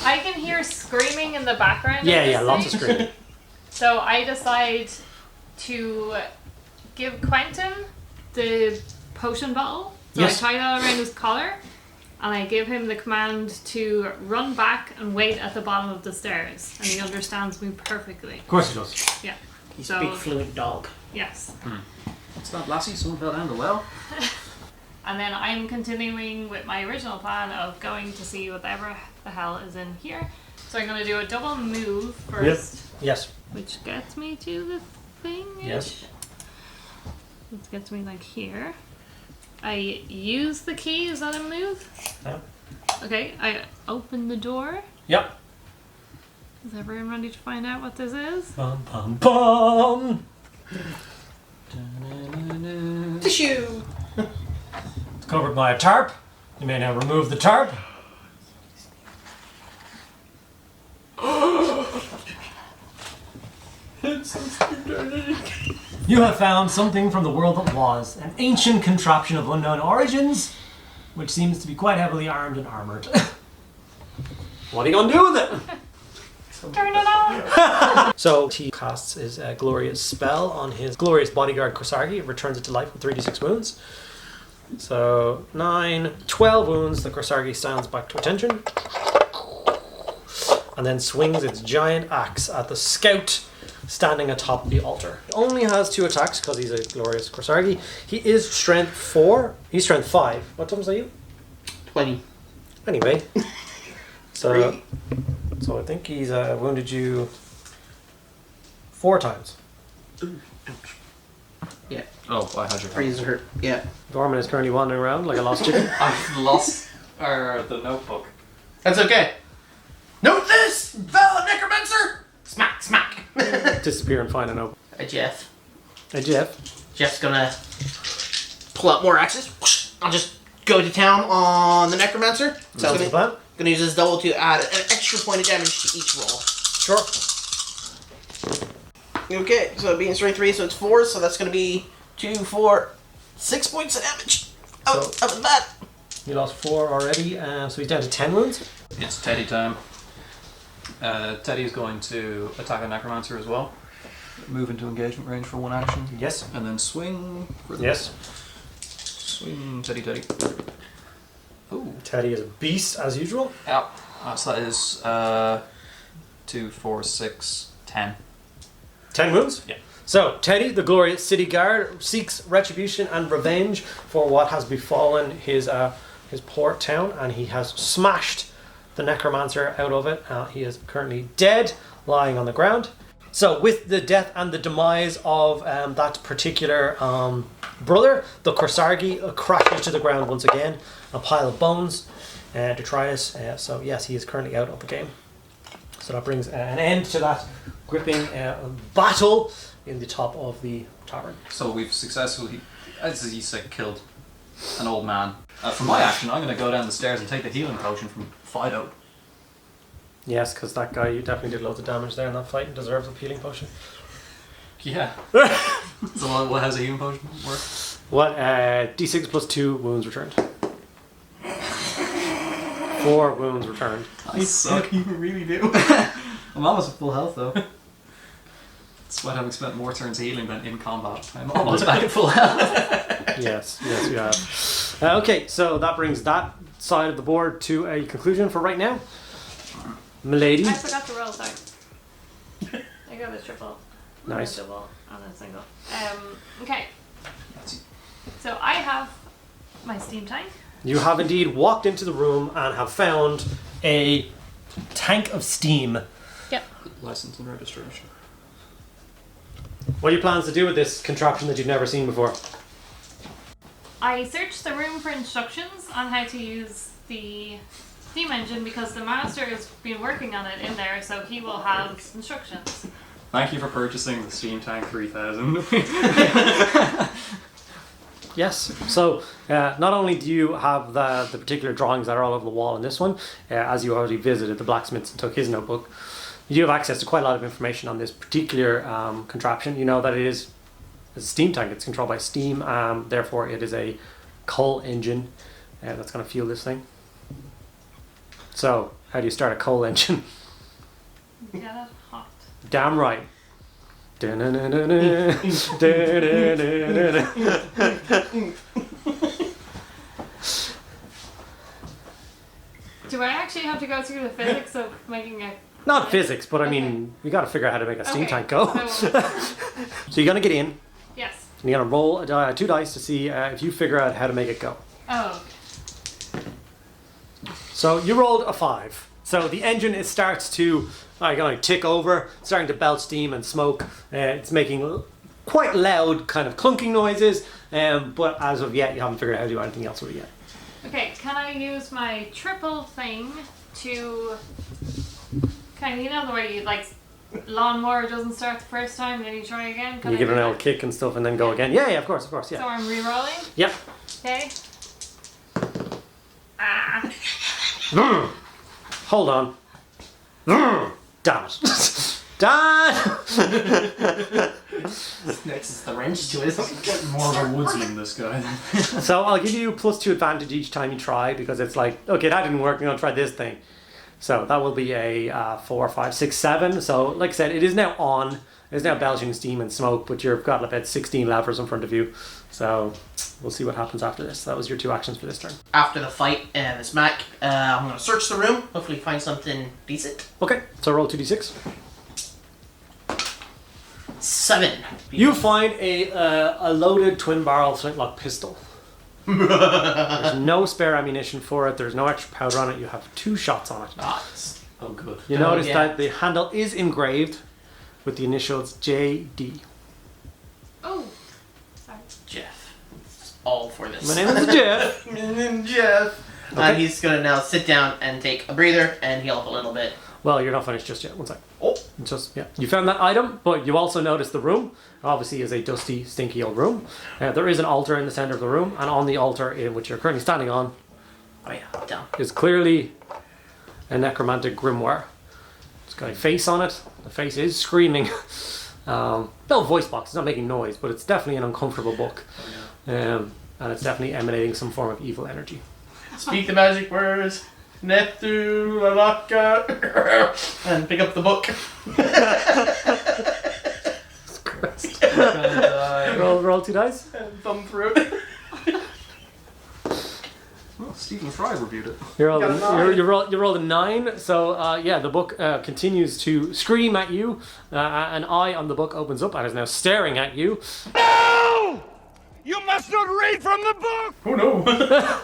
I can hear screaming in the background. Yeah, lots of screaming. So I decide to give Quentin the potion bottle. So Yes. I tie that around his collar and I give him the command to run back and wait at the bottom of the stairs. And he understands me perfectly. Of course he does. Yeah. He's So- a big fluent dog. Yes. What's that, lassie? Someone fell down the well? And then I'm continuing with my original plan of going to see whatever the hell is in here. So I'm going to do a double move first. Yes. Which gets me to the thing. Yes. It gets me like here. I use the key, is that a move? Yeah. Okay, I open the door. Yep. Is everyone ready to find out what this is? Bum, bum, bum. Tissue! It's covered by a tarp. You may now remove the tarp. You have found something from the world that was, an ancient contraption of unknown origins, which seems to be quite heavily armed and armoured. What are you gonna do with it? Turn it on! So he casts his glorious spell on his glorious bodyguard Korsargi. It returns it to life with 3d6 wounds. So 9, 12 wounds. The Korsargi stands back to attention. And then swings its giant axe at the scout standing atop the altar. He only has 2 attacks because he's a glorious Korsargi. He is strength 4. He's strength 5. What times are you? 20. Anyway. So I think he's wounded you 4 times. Yeah. Oh, I had your Freeze hurt. Yeah. Dorman is currently wandering around like a lost chicken. I've lost the notebook. That's okay. Note this! Valid Necromancer! Smack, smack! Disappear and find an open. Jeff. Hey Jeff. Jeff's gonna pull out more axes. I'll just go to town on the Necromancer. So Sounds like a plan. gonna use this double to add an extra point of damage to each roll. Sure. Okay, so being strength 3, so it's 4, so that's gonna be 2, 4, 6 points of damage. Oh, So- that was bad. You lost 4 already, so he's down to 10 wounds. It's Teddy time. Teddy is going to attack a necromancer as well. Move into engagement range for one action. Yes. And then swing for the Yes. swing Teddy. Ooh. Teddy is a beast as usual. Yep. So that is 2, 4, 6, 10. 10 wounds? Yeah. So, Teddy, the glorious city guard, seeks retribution and revenge for what has befallen his poor town, and he has smashed the necromancer out of it. He is currently dead, lying on the ground. So, with the death and the demise of that particular brother, the Korsargi crashes to the ground once again, a pile of bones, detritus. So, yes, he is currently out of the game. So that brings an end to that gripping battle in the top of the tavern. So we've successfully, as you said, killed an old man. For my action, I'm going to go down the stairs and take the healing potion from Fido. Yes, because that guy, you definitely did loads of damage there in that fight and deserves a healing potion. Yeah. So what has a healing potion work? What? D6 plus 2 wounds returned. 4 wounds returned. I suck. You really do. I'm almost at full health though. Despite having spent more turns healing than in combat, I'm almost back at full health. Yes, you have. Okay, so that brings that side of the board to a conclusion for right now. Milady. I forgot to roll, sorry. I got a triple. Nice. A double and a single. Okay. So I have my steam tank. You have indeed walked into the room and have found a tank of steam. Yep. License and registration. What are your plans to do with this contraption that you've never seen before? I searched the room for instructions on how to use the steam engine because the master has been working on it in there, so he will have instructions. Thank you for purchasing the Steam Tank 3000. Yes. So not only do you have the particular drawings that are all over the wall in this one, as you already visited the blacksmith and took his notebook, you do have access to quite a lot of information on this particular contraption. You know that it is a steam tank. It's controlled by steam. Therefore, it is a coal engine that's going to fuel this thing. So, how do you start a coal engine? Get it hot. Damn right. Do I actually have to go through the physics of making a... Not physics, but I mean, you got to figure out how to make a steam tank go. So, So you're going to get in, yes. and you're going to roll 2 dice to see if you figure out how to make it go. Oh, So you rolled a 5. So the engine starts to tick over, starting to belch steam and smoke. It's making quite loud kind of clunking noises, but as of yet you haven't figured out how to do anything else with it yet. okay. Can I use my triple thing to kind of, you know the way you like lawnmower doesn't start the first time, then you try again? Can You I give it do an that? old kick and stuff and then go again. Yeah, of course, So yeah. I'm re-rolling. Yep. Okay. Ah. Hold on. Damn it. Damn! Next is the wrench to it. More of a woodsman, this guy. So I'll give you +2 advantage each time you try because it's like, okay, that didn't work, I'm going to try this thing. So that will be a 4, 5, 6, 7. So like I said, it is now on. It's now belching steam and smoke, but you've got about 16 levers in front of you. So we'll see what happens after this. That was your 2 actions for this turn. After the fight and the smack, I'm going to search the room, hopefully find something decent. Okay, so roll 2d6. 7. You find a loaded twin barrel flintlock pistol. There's no spare ammunition for it. There's no extra powder on it. You have 2 shots on it. Nice. Oh, good. You notice that the handle is engraved with the initials JD. Oh. Sorry. Jeff. It's all for this. My name is Jeff. Jeff. Okay. He's going to now sit down and take a breather and heal up a little bit. Well, you're not finished just yet. One sec. Oh. Just yeah. You found that item, but you also noticed the room. Obviously, is a dusty, stinky old room. There is an altar in the center of the room, and on the altar, in which you're currently standing on, Oh yeah, down. is clearly a necromantic grimoire. It's got a face on it. The face is screaming. No voice box. It's not making noise, but it's definitely an uncomfortable book, and it's definitely emanating some form of evil energy. Speak the magic words. Nethu Alaka, and pick up the book. Roll 2 dice. And thumb through it. Well, Stephen Fry reviewed it. You rolled, Got a 9. you rolled a 9, so the book continues to scream at you. An eye on the book opens up and is now staring at you. No! You must not read from the book! Oh no.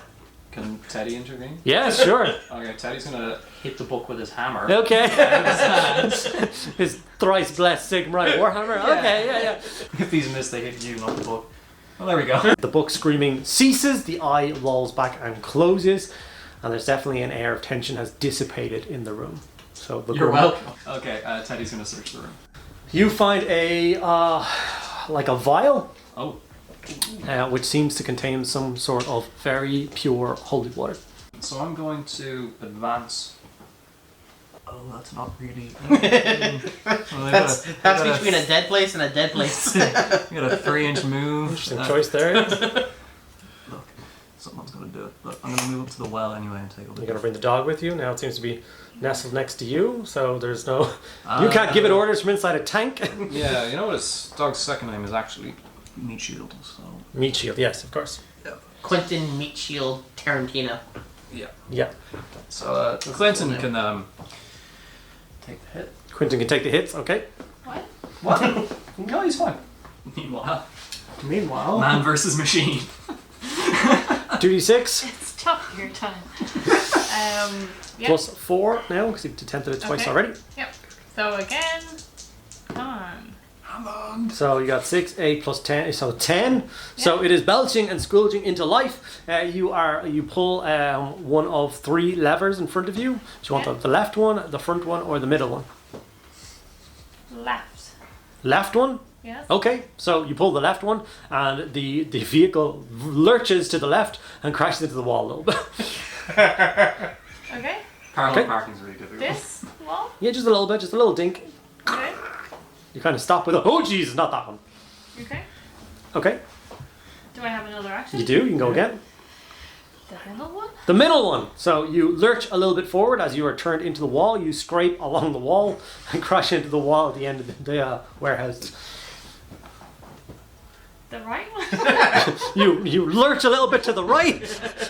Can Teddy intervene? Yeah, sure. Okay, Teddy's gonna hit the book with his hammer. Okay. Out of his hand. His thrice blessed Sigmar Warhammer. Okay, yeah. If these miss, they hit you, not the book. Well, there we go. The book screaming ceases, the eye lolls back and closes, and there's definitely an air of tension has dissipated in the room. So the You're room- welcome. Okay, Teddy's gonna search the room. You find a like a vial, Oh, which seems to contain some sort of very pure holy water. so I'm going to advance. Oh, that's not really. That's between a dead place and a dead place. We got a 3-inch move. Interesting choice there. Look, someone's gonna do it. But I'm gonna move up to the well anyway and take a look. You're gonna bring the dog with you. Now it seems to be nestled next to you, so there's no. You can't give it orders from inside a tank. Yeah, you know what his dog's second name is actually Meat Shield. So Meat shield, yes, of course. Quentin Meatshield Tarantino. Yeah. So Clinton can take the hit. Quentin can take the hits. Okay. What? What? No, he's fine. Meanwhile, Man versus machine. 2d6 It's tough your time. Yep. plus 4 now because you've attempted it twice Okay. already. Yep. So again, come on. So you got 6, 8 plus 10, so 10. So it is belching and scourging into life. You pull one of 3 levers in front of you. Do you want Yeah. the left one, the front one, or the middle one? Left. Left one? Yes. Okay, so you pull the left one, and the vehicle lurches to the left and crashes into the wall a little bit. Okay. Parallel Okay. parking's really difficult. This wall. Yeah, just a little bit, just a little dink. Okay. You kind of stop with a, oh Jesus, not that one. Okay. Okay, Do I have another action? you do, you can go again. The middle one. The middle one. So you lurch a little bit forward as you are turned into the wall. You scrape along the wall and crash into the wall at the end of the warehouse. The right one. You lurch a little bit to the right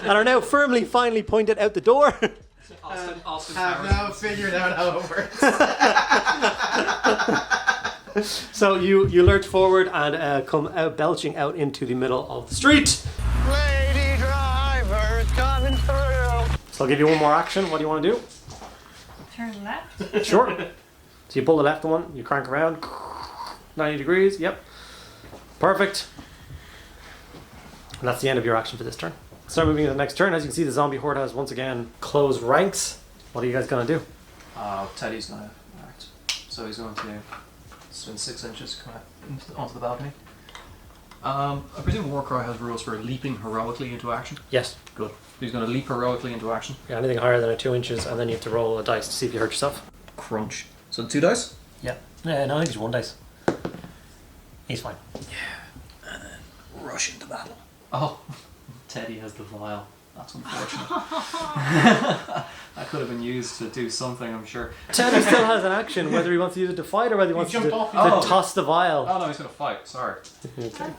and are now firmly, finally pointed out the door. Austin Have Powers. now figured out how it works. So you lurch forward and come out belching out into the middle of the street. Lady driver's coming through. So I'll give you one more action. What do you want to do? Turn left. Sure. So you pull the left one, you crank around, 90 degrees, yep. Perfect. And that's the end of your action for this turn. Start moving to the next turn. As you can see, the zombie horde has once again closed ranks. What are you guys going to do? Teddy's gonna act. So he's going to spin 6 inches come out onto the balcony. I presume Warcry has rules for leaping heroically into action. Yes. Good. He's going to leap heroically into action. Yeah, anything higher than 2 inches, and then you have to roll a dice to see if you hurt yourself. Crunch. So 2 dice? Yeah. Yeah, no, I think it's 1 dice. He's fine. Rush into battle. Oh, Teddy has the vial. That's unfortunate. That could have been used to do something, I'm sure. Teddy still has an action, whether he wants to use it to fight or whether he wants to, jumped off. to Oh. toss the vial. Oh no, he's going to fight. Sorry. Okay.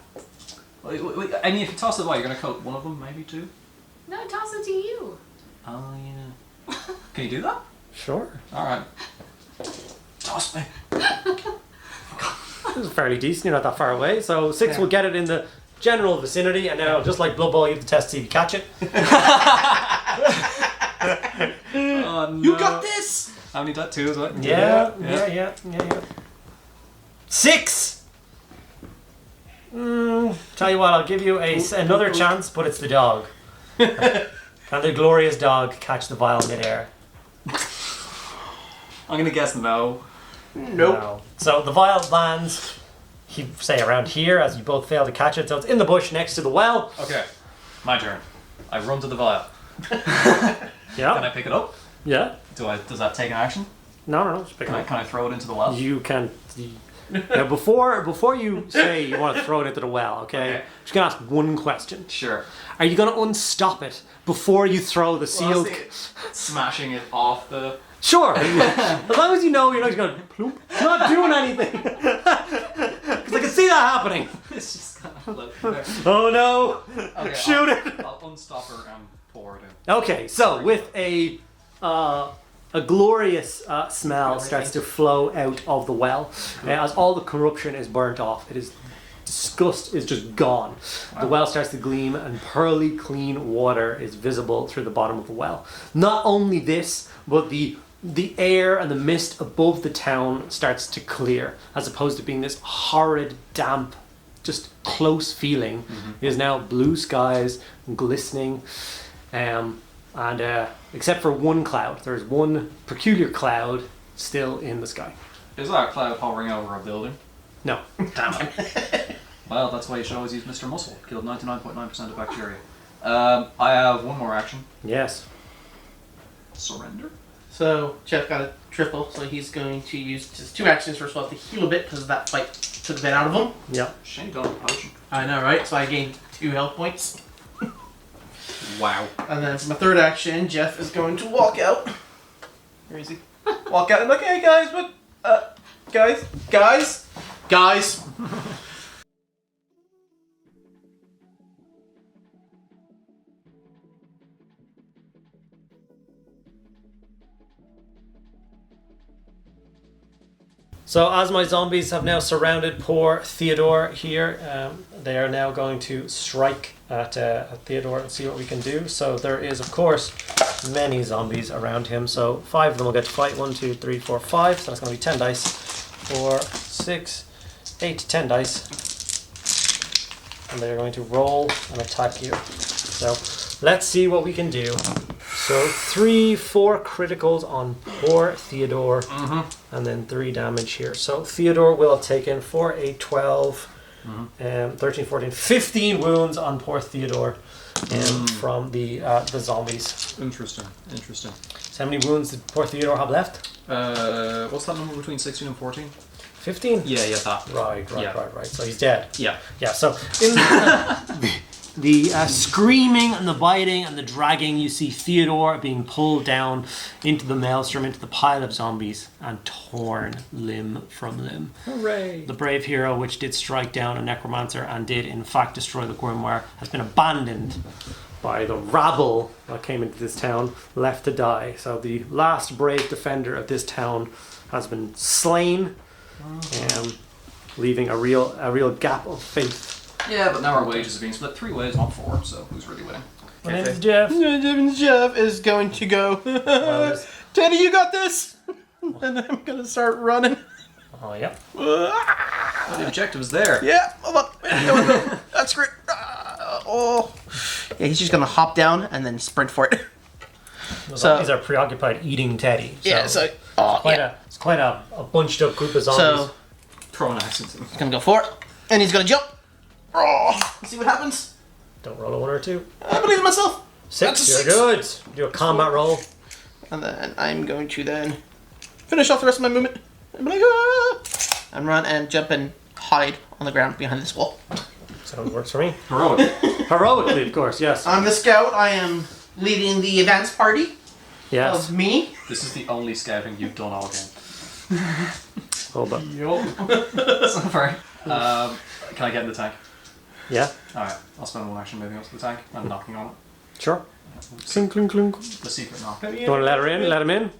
Wait, and if you toss the vial, you're going to coat one of them, maybe 2? No, toss it to you. Oh yeah. Can you do that? Sure. Alright. Toss me. This is fairly decent, you're not that far away. So 6 will get it in the general vicinity, and now, just like Blood Bowl, you have to test to see if you catch it. Oh no. You got this! How many that 2 is it? Yeah. 6! Tell you what, I'll give you another chance, but it's the dog. Can the glorious dog catch the vial midair? I'm going to guess no. Nope. No. So the vial lands, say around here, as you both fail to catch it. So it's in the bush next to the well. Okay. My turn. I run to the vial. Can I Yeah. pick it up? Yeah. Does that take an action? No. Just pick it Can up. I throw it into the well? You can. Now, before you say you want to throw it into the well, okay? Okay. Just gonna ask one question. Sure. Are you gonna unstop it before you throw the seal? Smashing it off the... Sure. As long as you know you're not just going plump, not doing anything. Because I can see that happening. It's just kind of floating there. Oh no! Okay, Shoot it. I'll unstop her and pour it in. Okay, so with a glorious smell starts to flow out of the well, as all the corruption is burnt off. It is disgust is just gone. The well starts to gleam, and pearly clean water is visible through the bottom of the well. Not only this, but the air and the mist above the town starts to clear, as opposed to being this horrid, damp, just close feeling. It is now blue skies, glistening, and except for one cloud, there's one peculiar cloud still in the sky. Is that a cloud hovering over a building? No. Damn it. Well, that's why you should always use Mr. Muscle. Killed 99.9% of bacteria. I have one more action. Yes. Surrender? So Jeff got a triple, so he's going to use just 2 actions first of all to heal a bit because that fight took a bit out of him. Yep. Shane got a potion. I know, right? So I gained 2 health points. Wow. And then for my third action, Jeff is going to walk out. Where is he? Walk out and like, hey guys, what? Guys. So as my zombies have now surrounded poor Theodore here, they are now going to strike at Theodore and see what we can do. So there is, of course, many zombies around him. So 5 of them will get to fight. 1, 2, 3, 4, 5. So that's going to be 10 dice. 4, 6, 8, 10 dice. And they're going to roll and attack you. So let's see what we can do. So 3, 4 criticals on poor Theodore, and then 3 damage here. So Theodore will have taken 4, 8, 12, 13, 14, 15 wounds on poor Theodore from the zombies. Interesting. So how many wounds did poor Theodore have left? What's that number between 16 and 14? 15? Yeah, that. Right. Yeah. So he's dead. Yeah. Yeah, so in the screaming and the biting and the dragging, you see Theodore being pulled down into the maelstrom, into the pile of zombies, and torn limb from limb. Hooray! The brave hero, which did strike down a necromancer and did in fact destroy the grimoire, has been abandoned by the rabble that came into this town, left to die. So the last brave defender of this town has been slain, leaving a real gap of faith. Yeah, but now our wages are being split 3 ways, not 4, so who's really winning? My name is Jeff. Jeff is going to go, Teddy, you got this! And I'm going to start running. Oh, yeah. Well, the objective is there. Yeah, hold on. No. That's great. Yeah, he's just going to hop down and then sprint for it. The zombies are preoccupied eating Teddy. So it's quite a bunched up group of zombies. So, Throw an accent in. he's going to go for it. And he's going to jump. See what happens. Don't roll a 1 or 2. I believe in myself. 6, you're good. Do a combat roll. And then I'm going to then finish off the rest of my movement. And be like, and run and jump and hide on the ground behind this wall. So it works for me. Heroic. Heroically, of course, yes. I'm the scout. I am leading the advance party Yes. of me. This is the only scouting you've done all game. Hold up. Sorry. Can I get in the tank? Yeah, Alright, I'll spend 1 action moving up to the tank and knocking on it. sure. Clink, clink, clink. The secret knock. You want to let her in? Let him in?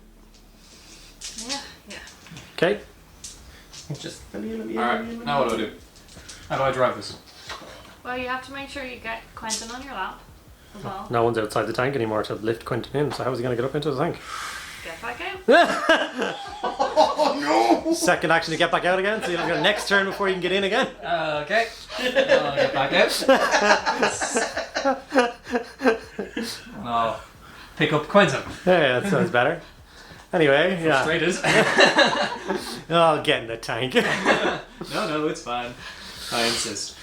Yeah. Okay. Just Alright, now what do? How do I drive this? Well, you have to make sure you get Quentin on your lap as well. No one's outside the tank anymore to lift Quentin in, so how is he going to get up into the tank? Get back out. Oh no! Second action to get back out again, so you'll have your next turn before you can get in again. Okay. I'll get back out. No. Pick up Quentin. Yeah, that sounds better. Anyway, yeah. Frustrated. Oh, get in the tank. No, it's fine. I insist.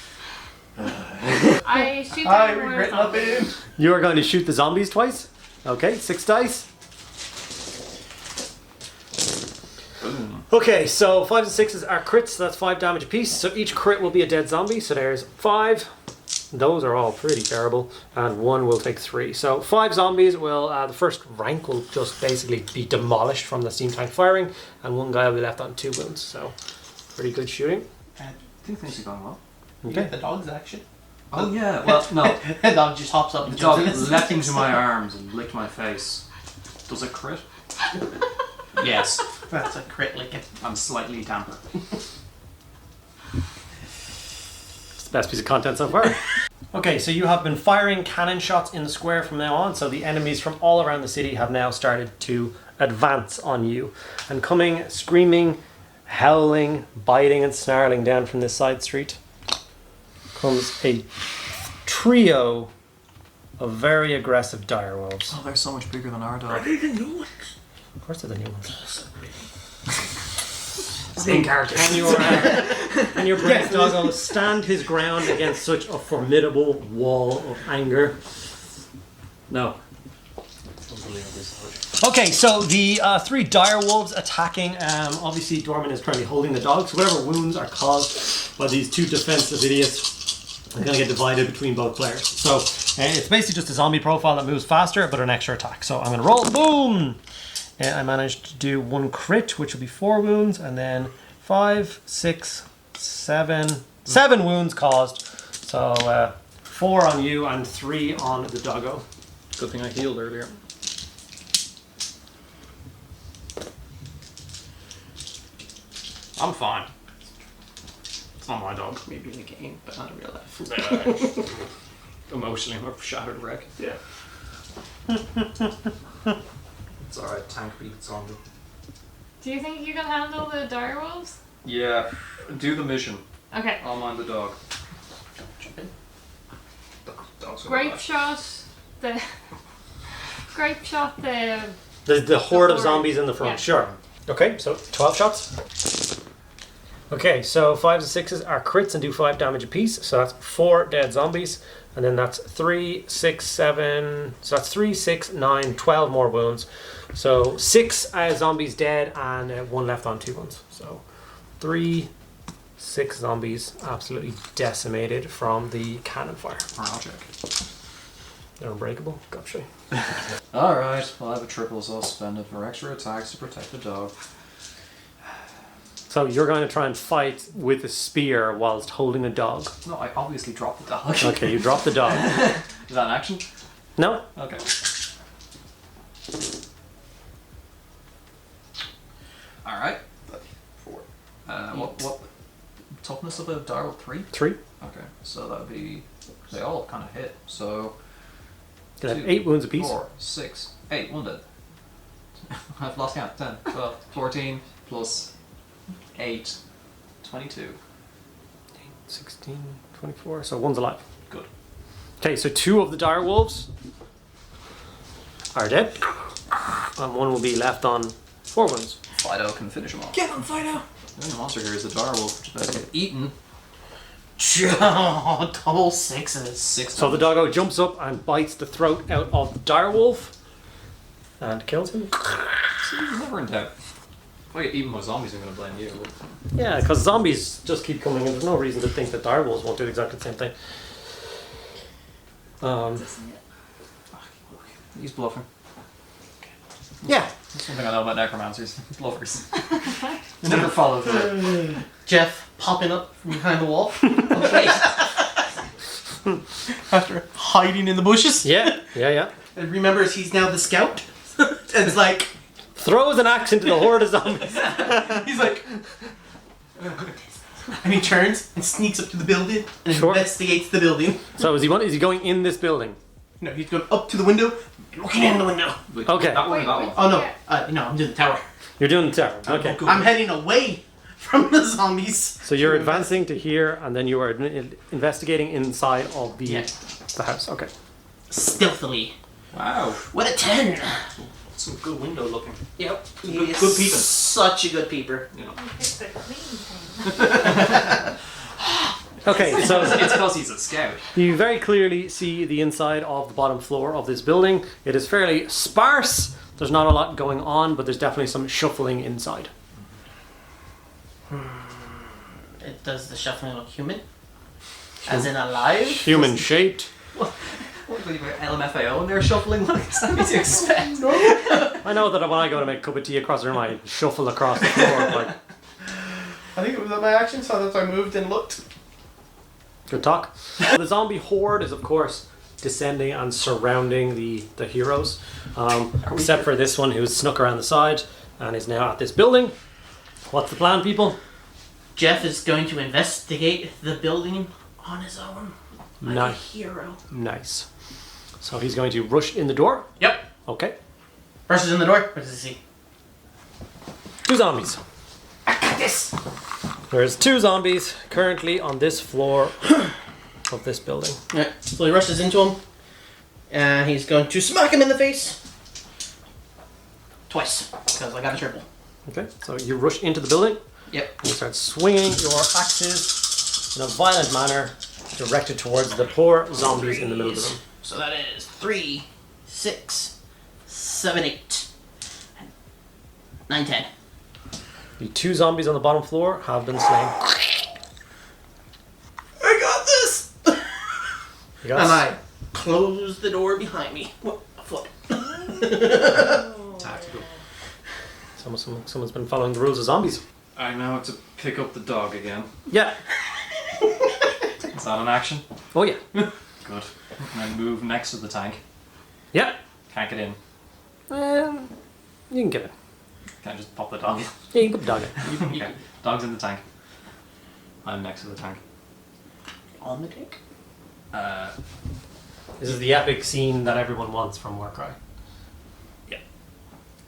I shoot I down one regret of the nothing. zombies. You are going to shoot the zombies twice. Okay, 6 dice. Boom. Okay, so 5s and 6s are crits, so that's 5 damage apiece. So each crit will be a dead zombie, so there's 5. Those are all pretty terrible, and 1 will take 3. So 5 zombies will, the first rank will just basically be demolished from the steam tank firing, and 1 guy will be left on 2 wounds, so pretty good shooting. I think things are going well. You get the dog's action. Oh yeah, well, no. The dog just hops up and The dog jumps in. leapt into my arms and licked my face. Does it crit? Yes. That's a crit licking. I'm slightly damper. It's the best piece of content so far. Okay, so you have been firing cannon shots in the square from now on, so the enemies from all around the city have now started to advance on you. And coming, screaming, howling, biting and snarling down from this side street comes a trio of very aggressive direwolves. Oh, they're so much bigger than our dog. Of course they're the new ones. Same character. And your brave doggo stand his ground against such a formidable wall of anger. No. Okay, so the 3 direwolves attacking. Obviously, Dorman is currently holding the dog, so whatever wounds are caused by these 2 defensive idiots are going to get divided between both players. So it's basically just a zombie profile that moves faster, but an extra attack. So I'm going to roll. Boom! I managed to do 1 crit, which will be 4 wounds, and then 5, 6, 7 wounds caused. So 4 on you and 3 on the doggo. Good thing I healed earlier. I'm fine. It's not my dog. Maybe in the game, but not in real life. Emotionally, I'm a shattered wreck. Yeah. It's alright, tank beat zombie. Do you think you can handle the direwolves? Yeah, do the mission. Okay. I'll mind the dog. Grape shot the. Grape shot the. The horde of horde. zombies in the front, Yeah. sure. Okay, so 12 shots. Okay, so 5s and 6s are crits and do 5 damage apiece. So that's 4 dead zombies. And then that's 3, 6, 7. So that's 3, 6, 9, 12 more wounds. So 6 zombies dead and 1 left on 2 wounds. So 3, 6 zombies absolutely decimated from the cannon fire. Morale check. They're unbreakable. Gotcha. Alright, well I have a triple, so I'll spend it for extra attacks to protect the dog. So you're going to try and fight with a spear whilst holding a dog. No, I obviously dropped the dog. Okay, you drop the dog. Is that an action? No? Okay. Alright. 4. What toughness of a direwolf? 3? 3. Okay, so that would be... They all kind of hit, so... You can have 8 wounds apiece. 4, 6, 8, 1 dead. I've lost count. 10, 12, 14, plus 8, 22. 16, 24. So 1's alive. Good. Okay, so 2 of the direwolves are dead. And 1 will be left on 4 wounds. Fido can finish him off. Get him, Fido! The only monster here is the direwolf, which is about to get eaten. Double 6s. 6 So the doggo jumps up and bites the throat out of the direwolf and kills him. See, he's never in doubt. If I get eaten by zombies, I'm going to blame you. Yeah, because zombies just keep coming in. There's no reason to think that direwolves won't do exactly the same thing. He's bluffing. Yeah. That's one thing I know about necromancers. Bluffers. They never follow through. Jeff popping up from behind the wall. Okay. After hiding in the bushes. Yeah. And remembers he's now the scout. And it's like... Throws an axe into the horde of zombies. He's like... And he turns and sneaks up to the building and Sure. investigates the building. So is he going in this building? No, he's going up to the window, looking in the window. Wait, Okay. That one or that Wait, one? Oh no, Yeah. no, I'm doing the tower. You're doing the tower. Okay. I'm heading away from the zombies. So you're advancing to here, and then you are investigating inside of the Yeah. the house. Okay. Stealthily. Wow. What a 10! Some good window looking. Yep. Good He is peeping. such a good peeper. You know. It's the clean thing. Okay. So It's because he's a scout. you very clearly see the inside of the bottom floor of this building. It is fairly sparse. There's not a lot going on, but there's definitely some shuffling inside. Does the shuffling look human? As in alive? Human shaped. What do you about LMFAO and they're shuffling? What exactly do you expect? I know that when I go to make a cup of tea across the room, I shuffle across the floor. Like, I think it was my action, so that's why I moved and looked. good talk. The zombie horde is, of course, descending and surrounding the heroes. Except for this one who's snuck around the side and is now at this building. What's the plan, people? Jeff is going to investigate the building on his own. Like a Nice. hero. Nice. So he's going to rush in the door. Yep. Okay. Rushes in the door. What does he see? 2 zombies. This. There's 2 zombies currently on this floor of this building. Right. So he rushes into him. And he's going to smack him in the face. Twice. Because I got a triple. Okay. So you rush into the building. Yep. You start swinging your axes in a violent manner directed towards the poor zombies in the middle of the room. So that is 3, 6, 7, 8, 9, 10. The 2 zombies on the bottom floor have been slain. I got this! You got And s- I close the door behind me. What? A foot. Tactical. Someone's been following the rules of zombies. I now have to pick up the dog again. Yeah. Is that an action? Oh yeah. Good. And then move next to the tank. Yeah. Can't get in. You can get it. Can I just pop the dog in? Yeah, you can put the dog in. Okay. Dog's in the tank. I'm next to the tank. On the tank? This is the epic scene that everyone wants from Warcry.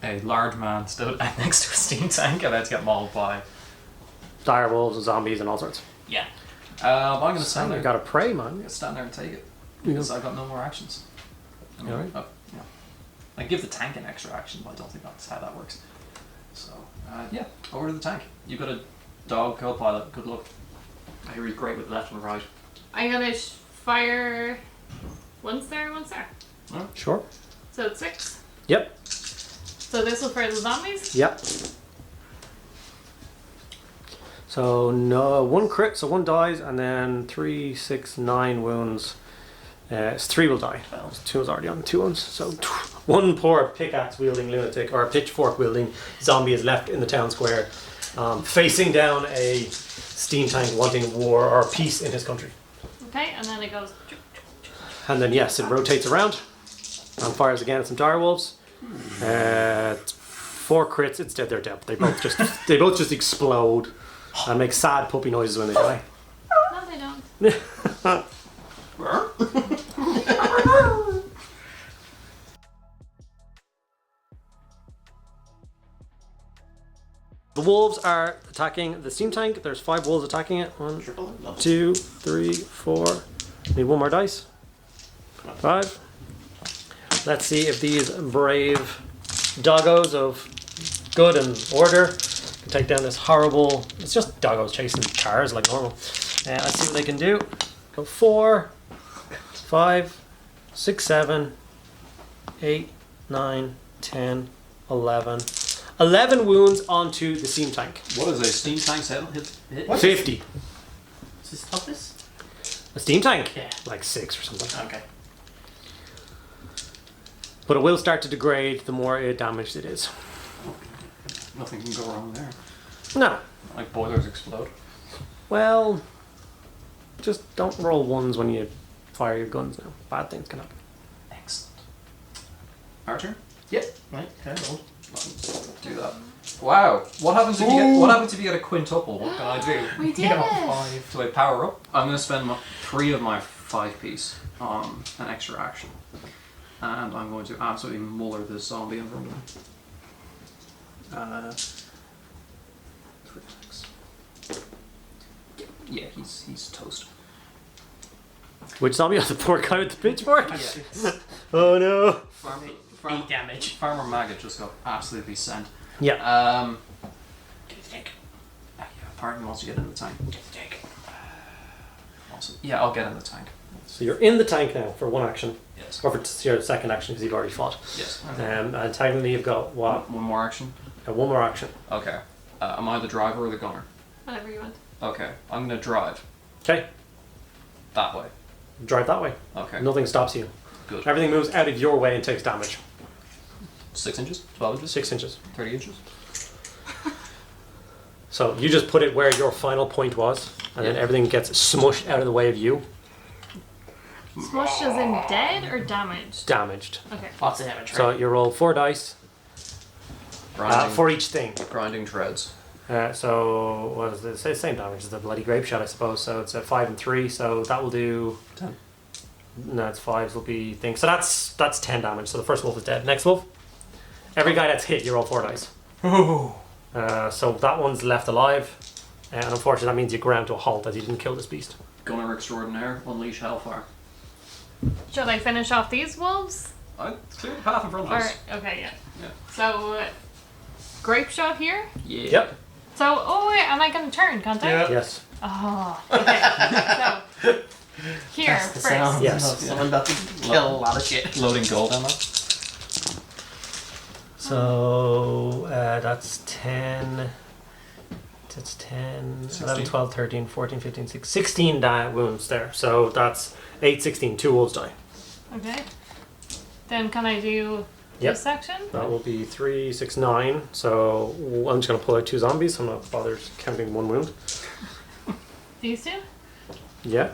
A large man stood next to a steam tank about to get mauled by. Direwolves and zombies and all sorts. Yeah. I'm going to stand You there. gotta pray, I'm man. going to stand there and take it. Because I've got no more actions. I mean, Alright. yeah. I give the tank an extra action, but I don't think that's how that works. So, yeah, over to the tank. You've got a dog co-pilot. Good luck. I hear he's great with left and right. I'm gonna fire once there, once there. Sure. So it's 6. Yep. So this will for the zombies? Yep. So no, 1 crit, so 1 dies, and then 3, 6, 9 wounds. 3 will die. 2 is already on 2 wounds. So 1 poor pickaxe wielding lunatic or a pitchfork wielding zombie is left in the town square, facing down a steam tank wanting war or peace in his country. Okay, and then it goes. And then yes, it rotates around and fires again at some direwolves. 4 crits. It's dead. They're dead. They both just explode and make sad puppy noises when they die. No, they don't. The wolves are attacking the steam tank. There's 5 wolves attacking it. 1, 2, 3, 4. Need 1 more dice. 5. Let's see if these brave doggos of good and order can take down this horrible. It's just doggos chasing cars like normal. Let's see what they can do. Go 4, 5, 6, 7, 8, 9, 10, 11. 11 wounds onto the steam tank. What is a steam tank's hit? What? 50. Is this toughness? A steam tank? Yeah. Like 6 or something. Okay. But it will start to degrade the more damaged it is. Nothing can go wrong there. No. Like boilers explode. Well, just don't roll 1s when you fire your guns now. Bad things can happen. Excellent. Our turn? Yep. Right. Okay. Well. Do that. Wow. What happens if you get a quintuple? What can I do? We did it! 5. Do I power up? I'm going to spend 3 of my 5 piece on an extra action. And I'm going to absolutely muller this zombie in front of me. 3, 6. Yeah, he's toast. Which zombie? The poor guy with the pitchfork? Yeah. Oh no. 8 damage. Farmer Maggot just got absolutely sent. Yeah. Get the tank. Yeah, apparently wants to get in the tank. Get the tank. Awesome. Yeah, I'll get in the tank. So you're in the tank now for 1 action. Yes. Or for your second action because you've already fought. Yes. And technically you've got what? One more action? 1 more action. Okay. Am I the driver or the gunner? Whatever you want. Okay, I'm gonna drive Okay. that way. Drive that way. Okay. Nothing stops you. Good. Everything moves out of your way and takes damage. 6 inches? 12 inches? 6 inches. 30 inches? So you just put it where your final point was, and then everything gets smushed out of the way of you. Smushed as in dead or damaged? Damaged. Okay. Lots of damage, right? So you roll 4 dice Grinding, for each thing. grinding treads. So what is it? Same damage as the bloody grape shot, I suppose. So it's a 5 and 3. So that will do 10. No, it's 5s will be things. So that's 10 damage. So the first wolf is dead. Next wolf. Every guy that's hit, you roll 4 dice. So that one's left alive, and unfortunately that means you ground to a halt as you didn't kill this beast. Gunner extraordinaire, unleash hellfire. Should I finish off these wolves? I'd clear the path in front of Or us. okay, yeah. Yeah. So grape shot here. Yeah. Yep. So wait, am I gonna turn? Can't I? Yeah. Yes. Oh. Okay. So here That's the first. sound Yes. of someone about to kill a lot of shit. Loading gold ammo. So that's 10. That's 10, 11, 16. 12, 13, 14, 15, 16 wounds there. So that's 8, 16. 2 wolves die. Okay. Then can I do Yep. this section? That will be 3, 6, 9. So I'm just going to pull out 2 zombies. So I'm not bothered counting 1 wound. These two? Yeah.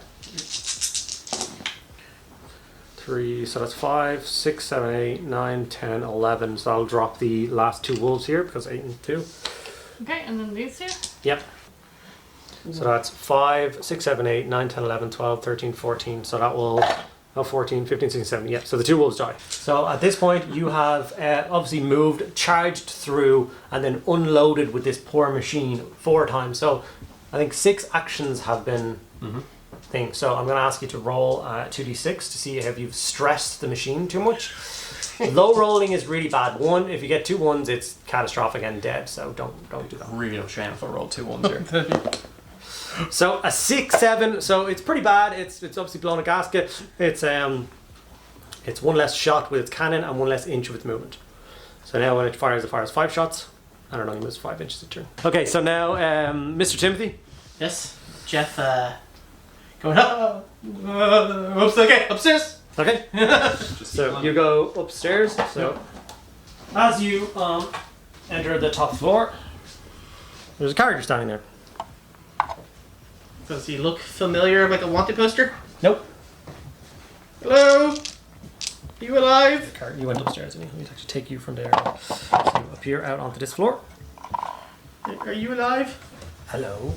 3, so that's 5, 6, 7, 8, 9, 10, 11. So I'll drop the last 2 wolves here because 8 and 2. Okay, and then these two? Yep. So that's 5, 6, 7, 8, 9, 10, 11, 12, 13, 14. So that will... 14, 15, 16, 17. Yeah, so the 2 wolves die. So at this point, you have obviously moved, charged through, and then unloaded with this poor machine 4 times. So I think 6 actions have been things. So I'm going to ask you to roll 2d6 to see if you've stressed the machine too much. Low rolling is really bad. 1, if you get 2 1s, it's catastrophic and dead. So don't do that. Real shameful roll 2 ones here. So a 6, 7. So it's pretty bad. It's obviously blown a gasket. It's 1 less shot with its cannon and 1 less inch with movement. So now when it fires 5 shots. I don't know. He moves 5 inches a turn. Okay. So now, Mr. Timothy. Yes, Jeff. Going up. Okay, upstairs. Okay. So you go upstairs. So as you enter the top floor, there's a character standing there. Does he look familiar, like a wanted poster? Nope. Hello? You alive? You went upstairs, and he'll actually take you from there. So you appear out onto this floor. Are you alive? Hello.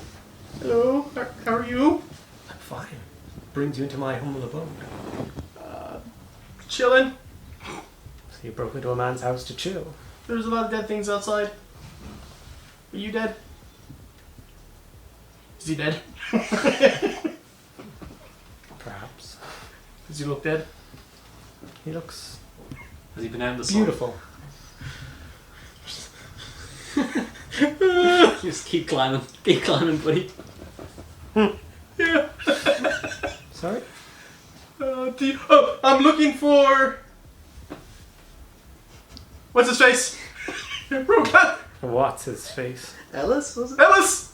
Hello? How are you? I'm fine. Brings you into my humble abode. Chilling. So you broke into a man's house to chill. There's a lot of dead things outside. Are you dead? Is he dead? Perhaps. Does he look dead? He looks Has he been out in the sun? beautiful. Just keep climbing, buddy. Yeah. Sorry? I'm looking for... What's his face? Rogan. What's his face? Ellis, was it? Ellis!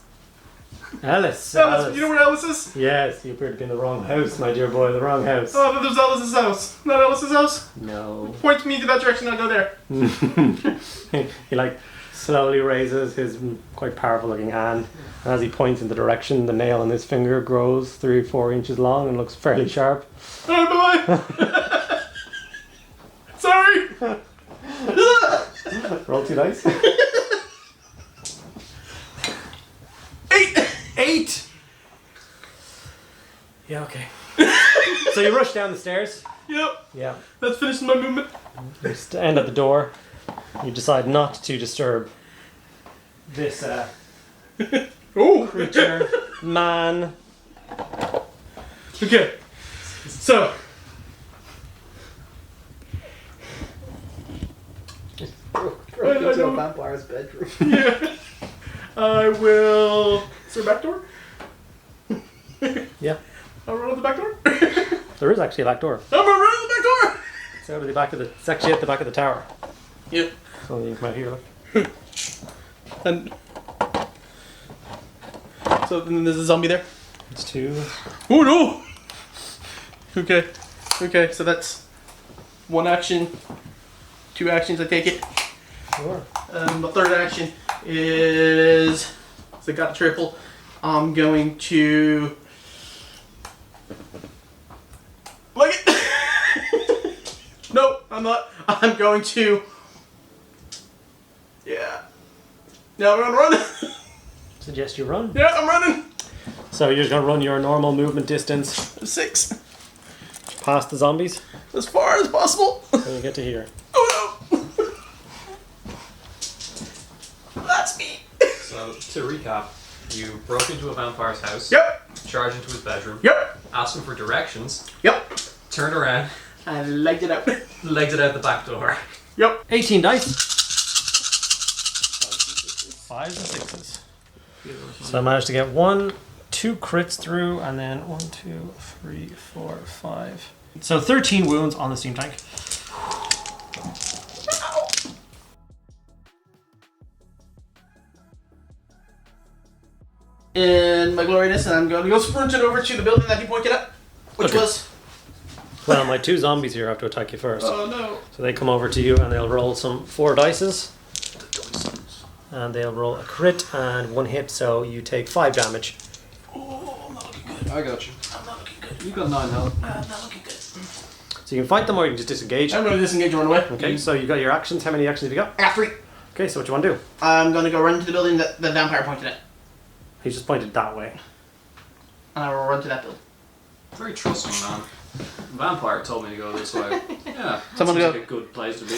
Alice. Ellis, you know where Ellis is? Yes, you appear to be in the wrong house, my dear boy. The wrong house. Oh, but there's Ellis's house. Not Ellis's house? No. Point me to that direction, I'll go there. He like slowly raises his quite powerful looking hand. And as he points in the direction, the nail on his finger grows 3 or 4 inches long and looks fairly sharp. Oh, bye-bye. Sorry. Roll 2 dice. 8! Yeah, okay. So you rush down the stairs. Yep, Yeah. that's finishing my movement. You stand at the door. You decide not to disturb this Oh. creature, man. Okay. So. Broke into a vampire's bedroom. Yeah. I will. Is there a back door? Yeah. I'll run out the back door. There is actually a back door. I'm gonna run out the back door. It's out of the back of the. It's actually at the back of the tower. Yep. So you can come out here. Look. And so So then there's a zombie there. It's 2. Oh no! Okay. Okay, so that's 1 action. 2 actions, I take it. Sure. The third action is... So I got a triple. I'm going to... Like it! No, I'm not. I'm going to... Yeah. Yeah, I'm gonna run. Suggest you run. Yeah, I'm running. So you're just gonna run your normal movement distance 6. past the zombies, As far as possible. and you get to here. Oh no! That's me. So, to recap, you broke into a vampire's house, Yep. charged into his bedroom, Yep. asked him for directions, Yep. turned around, I legged it out. legged it out the back door. Yep. 18 dice. 5s and 6s. So I managed to get 1, 2 crits through, and then 1, 2, 3, 4, 5. So 13 wounds on the steam tank. In my gloriousness, and I'm going to go sprint it over to the building that he pointed at, which Okay. was... Well, my 2 zombies here have to attack you first. Oh no. So they come over to you and they'll roll some 4 dices. And they'll roll a crit and 1 hit, so you take 5 damage. Oh, I'm not looking good. I got you. I'm not looking good. You got 9 health. I'm not looking good. So you can fight them or you can just disengage. I'm going to disengage and run away. Okay, so you got your actions. How many actions have you got? I got 3. Okay, so what do you want to do? I'm going to go run to the building that the vampire pointed at. He just pointed that way. And I will run to that building. Very trusting, man. Vampire told me to go this way. Yeah, Someone seems go- like a good place to be.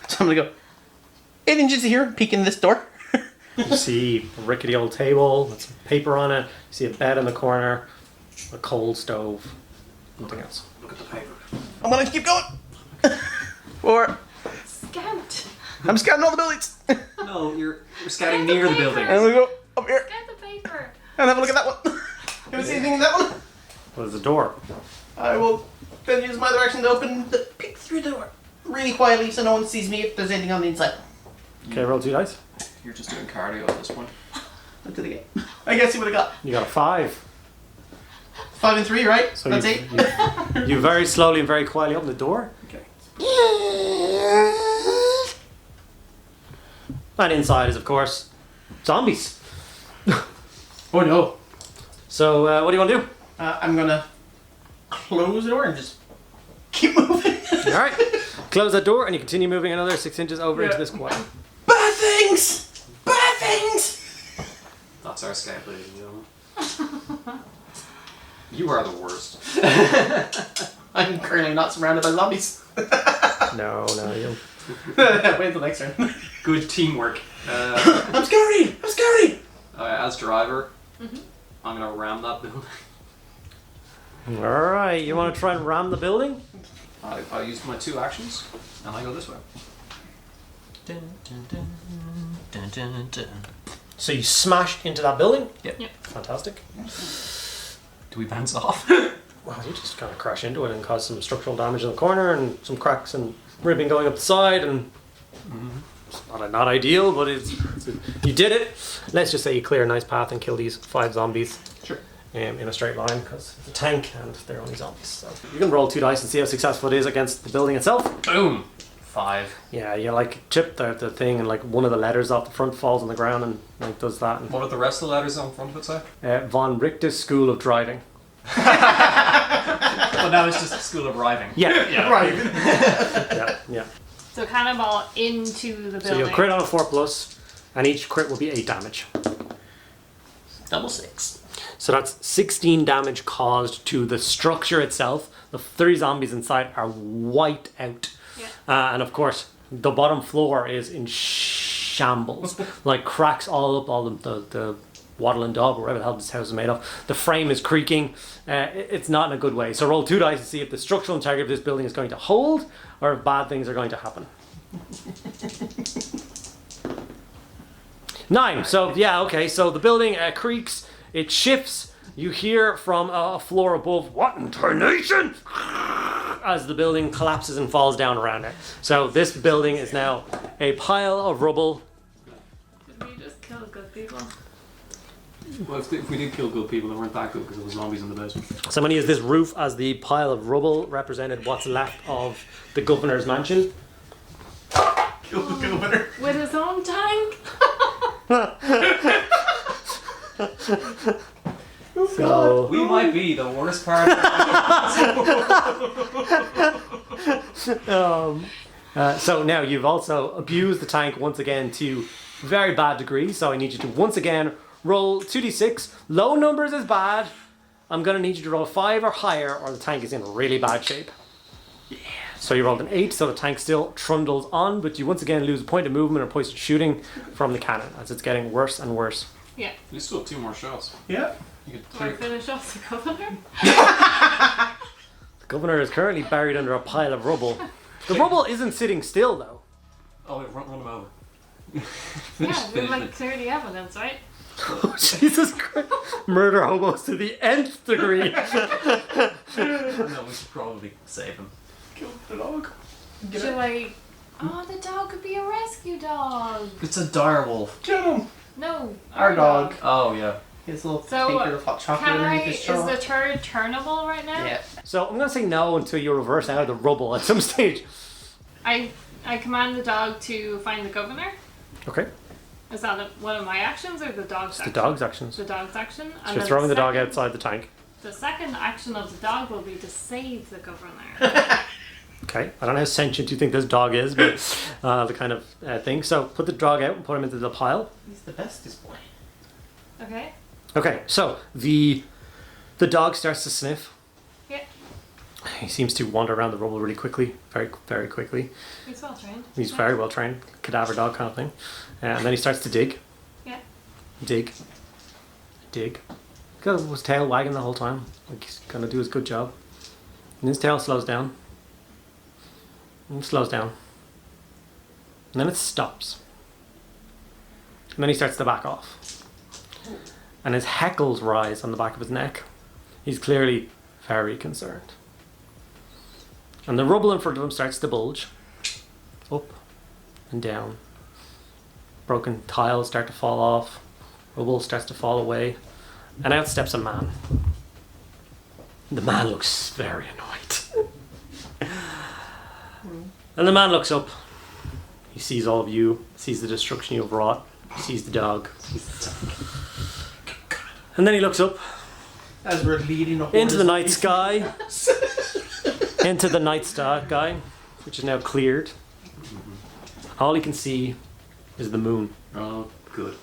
So I'm going to go, 8 inches here, peek in this door. You see a rickety old table with some paper on it. You see a bed in the corner, a coal stove, nothing else. Look at the paper. I'm going to keep going. 4. Scout. I'm scouting all the buildings. No, you're scouting Get the near the paper. building. And we go up here Get the paper. and have a look at that one. Can we see anything in that one? What is the door? I will then use my direction to open the peek through the door really quietly so no one sees me if there's anything on the inside. Okay, roll 2 dice. You're just doing cardio at this point. Look to the game. I guess see what I got. You got a 5. 5 and 3, right? So That's you, 8. you very slowly and very quietly open the door. Okay. And inside is, of course, zombies. Oh no. So what do you want to do? I'm gonna close the door and just keep moving. Alright. Close that door and you continue moving another 6 inches over Yeah. into this quiet. Bad things! Bad things! That's our scout, ladies and gentlemen. You are the worst. I'm currently not surrounded by zombies. No, you. Wait until next turn. Good teamwork. I'm scary! I'm scary! As driver, I'm gonna ram that building. Alright, you want to try and ram the building? I used my 2 actions, and I go this way. So you smashed into that building? Yep. Yep. Fantastic. Do we bounce off? Well, you just kind of crash into it and cause some structural damage in the corner and some cracks and ribbing going up the side and it's not ideal, but you did it. Let's just say you clear a nice path and kill these 5 zombies. Sure. In a straight line because it's a tank and they're only zombies. So you can roll 2 dice and see how successful it is against the building itself. Boom! 5. Yeah, you like chip the thing and like one of the letters off the front falls on the ground and like does that. And, What are the rest of the letters on front of it say? Von Richter's School of Driving. But now it's just School of Arriving. Yeah, Right. yeah. So cannonball into the building. So you'll crit on a 4+, and each crit will be 8 damage. Double 6. So that's 16 damage caused to the structure itself. The 3 zombies inside are wiped out. Yeah. And of course, the bottom floor is in shambles. Like cracks all up, all the wattle and daub, or whatever the hell this house is made of. The frame is creaking. It's not in a good way. So roll 2 dice to see if the structural integrity of this building is going to hold or if bad things are going to happen. 9. So yeah, okay. So the building creaks. It shifts. You hear from a floor above, "What in tarnation?" as the building collapses and falls down around it. So this building is now a pile of rubble. Did we just kill good people? Well, if we did kill good people, they weren't that good because there was zombies in the basement. So I'm going to use this roof as the pile of rubble represented what's left of the governor's mansion. Kill the governor. With his own tank. So We might be the worst part. so now you've also abused the tank once again to very bad degree. So I need you to once again roll 2d6. Low numbers is bad. I'm going to need you to roll a 5 or higher or the tank is in really bad shape. Yeah. So you rolled an 8, so the tank still trundles on, but you once again lose a point of movement or point of shooting from the cannon as it's getting worse and worse. Yeah. You still have 2 more shots. Yeah. You could Do I finish off the governor? The governor is currently buried under a pile of rubble. The rubble isn't sitting still though. Oh, wait, run him over. Yeah, we like clear the evidence, right? Oh, Jesus Christ. Murder hobos to the nth degree. No, we should probably save him. Kill the dog. Should I... Oh, the dog could be a rescue dog. It's a direwolf. Kill him. No, Our dog. Oh, yeah. His little So, taker of hot chocolate Can I... underneath his Is straw. the turd turnable right now? Yeah. So I'm going to say no until you reverse out of the rubble at some stage. I command the dog to find the governor. Okay. Is that one of my actions or the dog's It's action? the dog's actions. The dog's action. So And you're then throwing the dog second- outside the tank. The second action of the dog will be to save the governor. Okay. I don't know how sentient you think this dog is, but the kind of thing. So put the dog out and put him into the pile. He's the bestest boy. Okay? Okay. So the dog starts to sniff. Yeah. He seems to wander around the rubble really quickly. Very, very quickly. He's well trained. He's very well trained. Cadaver dog kind of thing. And then he starts to dig. Yeah. Dig. Got his tail wagging the whole time. Like he's gonna do his good job. And his tail slows down. And slows down. And then it stops. And then he starts to back off. And his hackles rise on the back of his neck. He's clearly very concerned. And the rubble in front of him starts to bulge. Up and down. Broken tiles start to fall off. Rubble starts to fall away. And out steps a man. The man looks very annoyed. And the man looks up. He sees all of you, sees the destruction you've wrought, sees the dog. And then he looks up As we're leading up into the night sky. Into the night sky, which is now cleared. All he can see is the moon. Oh, good.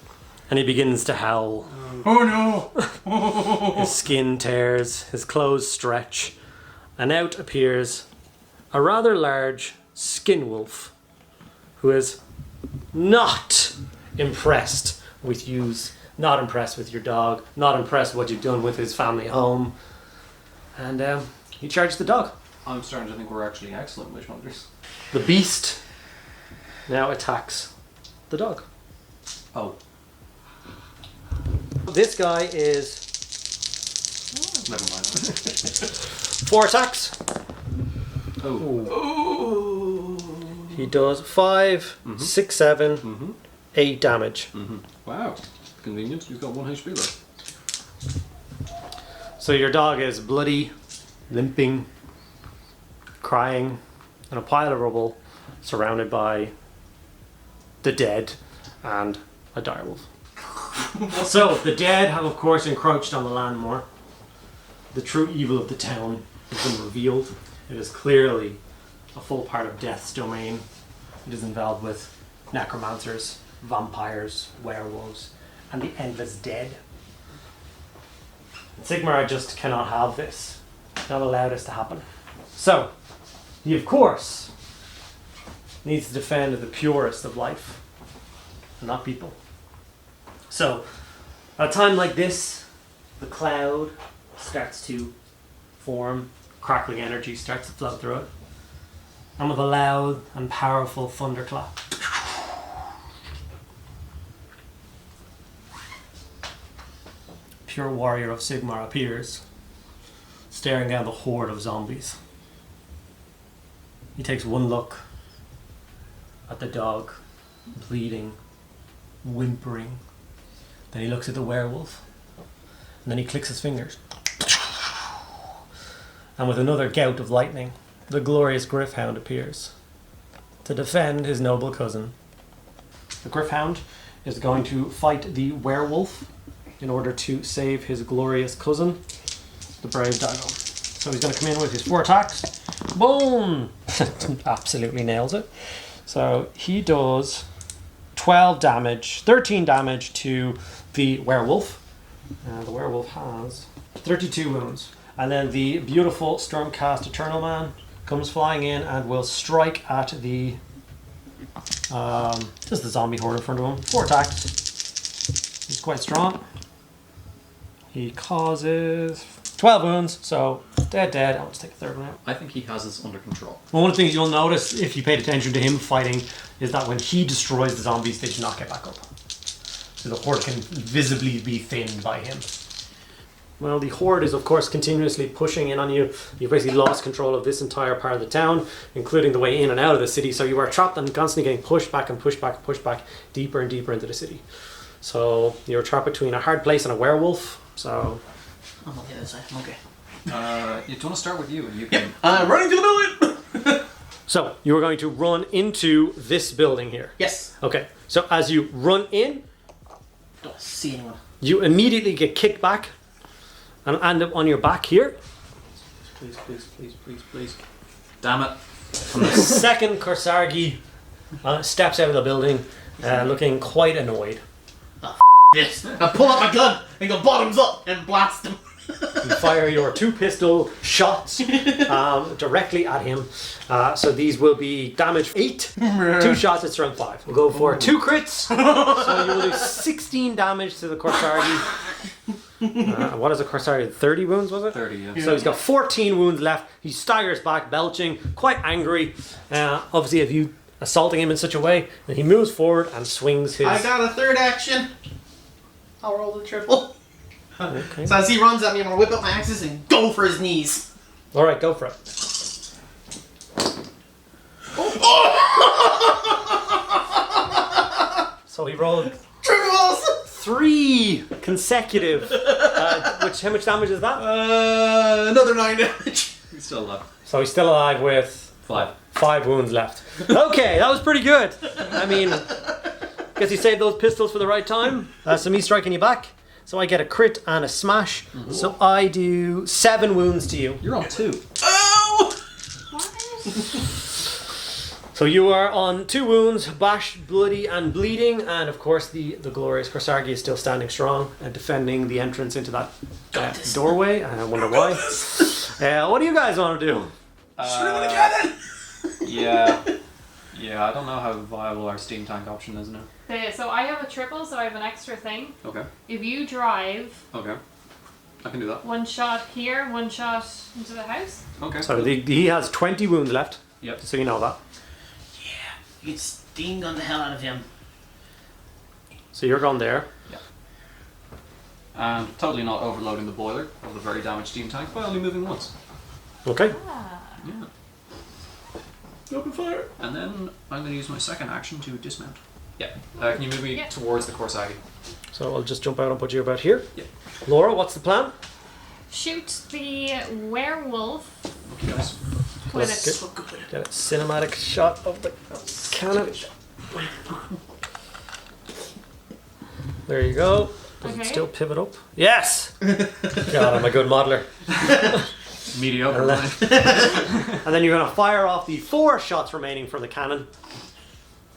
And he begins to howl. Oh no! His skin tears, his clothes stretch, and out appears a rather large skin wolf who is not impressed with yous, not impressed with your dog, not impressed with what you've done with his family home. And he charges the dog. I'm starting to think we're actually excellent witch hunters. The beast now attacks the dog. Oh, This guy is Never mind. 4 attacks. Oh. He does 5, 6, 7, 8 damage. Wow. Convenient. He's got 1 HP left. So your dog is bloody, limping, crying, in a pile of rubble, surrounded by the dead and a direwolf. So the dead have of course encroached on the land more. The true evil of the town has been revealed. It is clearly a full part of Death's domain. It is involved with necromancers, vampires, werewolves, and the endless dead. Sigmar just cannot have this. Not allow this to happen. So, he of course needs to defend the purest of life, and not people. So, at a time like this, the cloud starts to form, crackling energy starts to flow through it, and with a loud and powerful thunderclap, pure warrior of Sigmar appears, staring down the horde of zombies. He takes one look at the dog, bleeding, whimpering. Then he looks at the werewolf, then he clicks his fingers. And with another gout of lightning, the glorious Griffhound appears to defend his noble cousin. The Griffhound is going to fight the werewolf in order to save his glorious cousin, the brave Dagon. So he's going to come in with his 4 attacks. Boom! Absolutely nails it. So he does 12 damage, 13 damage to the werewolf. The werewolf has 32 wounds. And then the beautiful Stormcast Eternal Man comes flying in and will strike at the just the zombie horde in front of him. 4 attacks. He's quite strong. He causes 12 wounds, so dead. I'll just take a third one out. I think he has this under control. Well, one of the things you'll notice if you paid attention to him fighting is that when he destroys the zombies, they do not get back up. So the horde can visibly be thinned by him. Well, the horde is of course continuously pushing in on you. You've basically lost control of this entire part of the town, including the way in and out of the city. So you are trapped and constantly getting pushed back, deeper and deeper into the city. So you're trapped between a hard place and a werewolf. So I'm okay this side. I'm okay. You want to start with you, and you can. I'm running to the building! So you are going to run into this building here. Yes. Okay. So as you run in, Don't see anyone. you immediately get kicked back and end up on your back here. Please. Damn it. And the second Korsargi steps out of the building looking quite annoyed. This. I pull out my gun and go bottoms up and blast him. You fire your 2 pistol shots directly at him. So these will be damage 8. 2 shots at strength 5. We'll go for 2 crits. So you will do 16 damage to the Korsargi. What is a Korsargi? 30 wounds, was it? 30, yeah. So he's got 14 wounds left. He staggers back, belching, quite angry. Obviously, if you assaulting him in such a way, then he moves forward and swings his... I got a third action. I'll roll the triple. Okay. So as he runs at me, I'm going to whip up my axes and go for his knees. Alright, go for it. So he rolled Triples! 3 consecutive. How much damage is that? Another 9 damage. He's still alive. So he's still alive with 5 wounds left. Okay, that was pretty good. I mean, guess you saved those pistols for the right time. So me striking you back. So I get a crit and a smash. Mm-hmm. So I do 7 wounds to you. You're on 2. Oh! So you are on 2 wounds, bashed, bloody, and bleeding, and of course the glorious Korsargi is still standing strong and defending the entrance into that doorway. I wonder why. What do you guys want to do? Shoot him with a cannon! Yeah, I don't know how viable our steam tank option is now. Okay, so I have a triple, so I have an extra thing. Okay. If you drive, Okay. I can do that. 1 shot here, 1 shot into the house. Okay. So he has 20 wounds left. Yep. So you know that. Yeah, you can steam gun the hell out of him. So you're going there. Yeah. And totally not overloading the boiler of the very damaged steam tank by only moving once. Okay. Yeah. Open fire. And then I'm going to use my second action to dismount. Yeah. Can you move me towards the Korsargi? So I'll just jump out and put you about here. Yeah. Laura, what's the plan? Shoot the werewolf Okay, guys. with Get a cinematic shot of the cannon. There you go. Does it Okay. still pivot up? Yes! God, I'm a good modeler. Mediocre. And then you're going to fire off the 4 shots remaining from the cannon.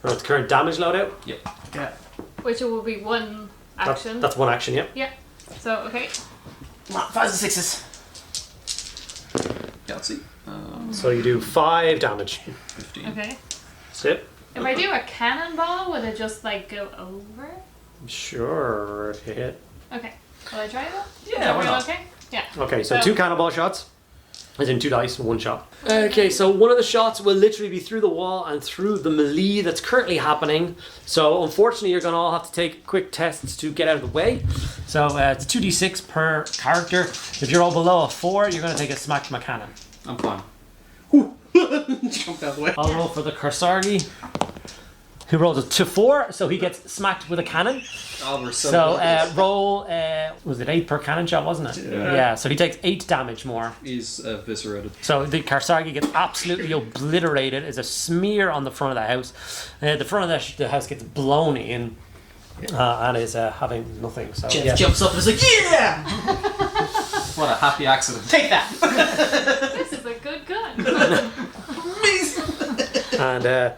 Its current damage loadout. Yep. Yeah. which will be 1 action. That's 1 action, yeah. Yeah. So okay. Come on, 5s and 6s. Yeah, let's see. So you do 5 damage. 15. Okay. That's it. If I do a cannonball, would it just like go over? Sure, if you hit. Okay. Will I try that? Yeah, why not? Okay. Yeah. Okay, so 2 cannonball shots. As in 2 dice, 1 shot. Okay, so one of the shots will literally be through the wall and through the melee that's currently happening. So unfortunately, you're going to all have to take quick tests to get out of the way. So it's 2d6 per character. If you're all below a 4, you're going to take a smack from a cannon. I'm fine. Jump out of the way. I'll roll for the Korsargi. who rolls a 2-4, so he gets smacked with a cannon. Oh, we're so So good. roll, was it 8 per cannon shot, wasn't it? Yeah, so he takes 8 damage more. He's eviscerated. So the Karsargi gets absolutely obliterated. There's a smear on the front of the house. The front of the house gets blown in and is having nothing. So Jeff yeah. jumps up and is like, yeah! What a happy accident. Take that! This is a good gun. Amazing! And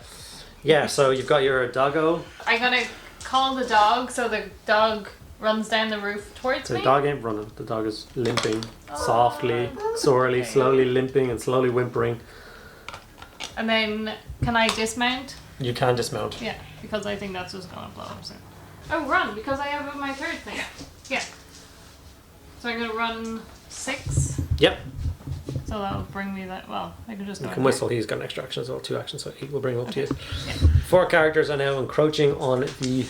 yeah, so you've got your doggo. I'm gonna call the dog so the dog runs down the roof towards The me. dog ain't running. The dog is limping softly, sorely, slowly limping and slowly whimpering. And then can I dismount? You can dismount. Yeah, because I think that's just gonna blow up soon. Oh, run, because I have my third thing. Yeah. So I'm gonna run 6. Yep. So that'll bring me that. Well, I can just go. You can in whistle. He's got an extra action as well, 2 actions, so 8 will bring him up to you. Yeah. 4 characters are now encroaching on the